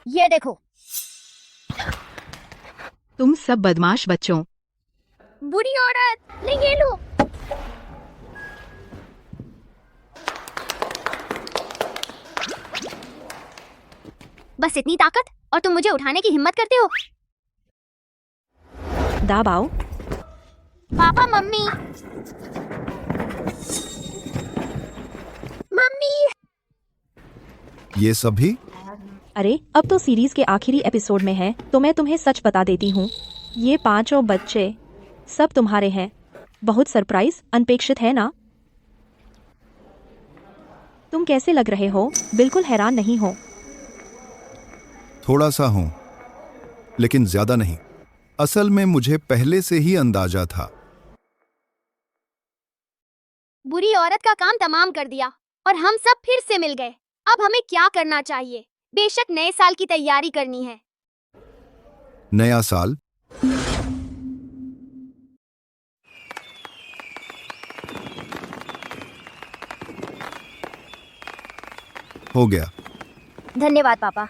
ये देखो। तुम सब बदमाश बच्चों। बुरी औरत, ले ये लो। बस इतनी ताकत और तुम मुझे उठाने की हिम्मत करते हो? दाबाओ। Papa mummy. मम्मी। ये सभी? अरे अब तो सीरीज के आखिरी एपिसोड में है, तो मैं तुम्हें सच बता देती हूँ, ये 5 बच्चे सब तुम्हारे हैं। बहुत सरप्राइज, अनपेक्षित है ना? तुम कैसे लग रहे हो? बिल्कुल हैरान नहीं हो? थोड़ा सा हूं, लेकिन ज्यादा नहीं। असल में मुझे पहले से ही अंदाजा था। बुरी औरत का काम तमाम कर दिया और हम सब फिर से मिल गए। अब हमें क्या करना चाहिए? बेशक नए साल की तैयारी करनी है। नया साल? हो गया। धन्यवाद पापा।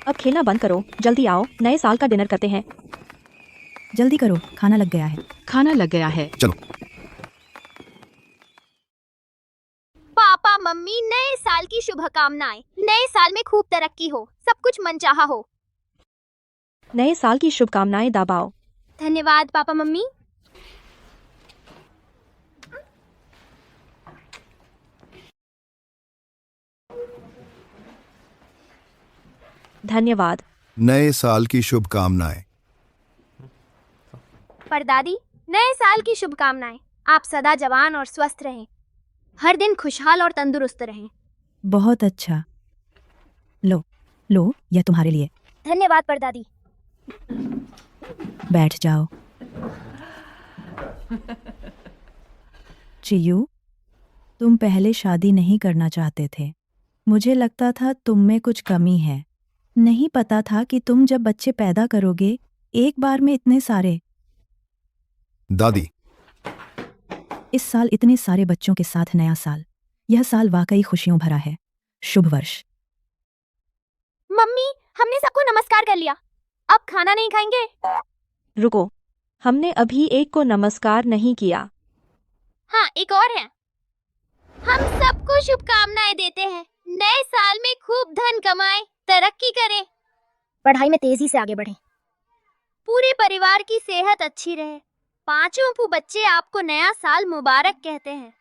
अब खेलना बंद करो, जल्दी आओ, नए साल का डिनर करते हैं। जल्दी करो, खाना लग गया है। खाना लग गया है। चलो। पापा मम्मी, नए साल की शुभकामनाएं। नए साल में खूब तरक्की हो, सब कुछ मनचाहा हो। नए साल की शुभकामनाएं दाबाओ। धन्यवाद पापा मम्मी। धन्यवाद। नए साल की शुभकामनाएं। परदादी, नए साल की शुभकामनाएं। आप सदा जवान और स्वस्थ रहें, हर दिन खुशहाल और तंदुरुस्त रहें। बहुत अच्छा। लो लो, यह तुम्हारे लिए। धन्यवाद परदादी। बैठ जाओ। चियू, तुम पहले शादी नहीं करना चाहते थे। मुझे लगता था तुम में कुछ कमी है। नहीं पता था कि तुम जब बच्चे पैदा करोगे एक बार में इतने सारे। दादी, इस साल इतने सारे बच्चों के साथ नया साल। यह साल वाकई खुशियों भरा है। शुभ वर्ष। मम्मी, हमने सबको नमस्कार कर लिया, अब खाना नहीं खाएंगे? रुको, हमने अभी एक को नमस्कार नहीं किया। हाँ, एक और है। हम सबको शुभकामनाएं देते हैं। नए साल में खूब धन कमाएं, तरक्की करें, पढ़ाई में तेजी से आगे बढ़ें, पूरे परिवार की सेहत अच्छी रहे। 5 बच्चे आपको नया साल मुबारक कहते हैं।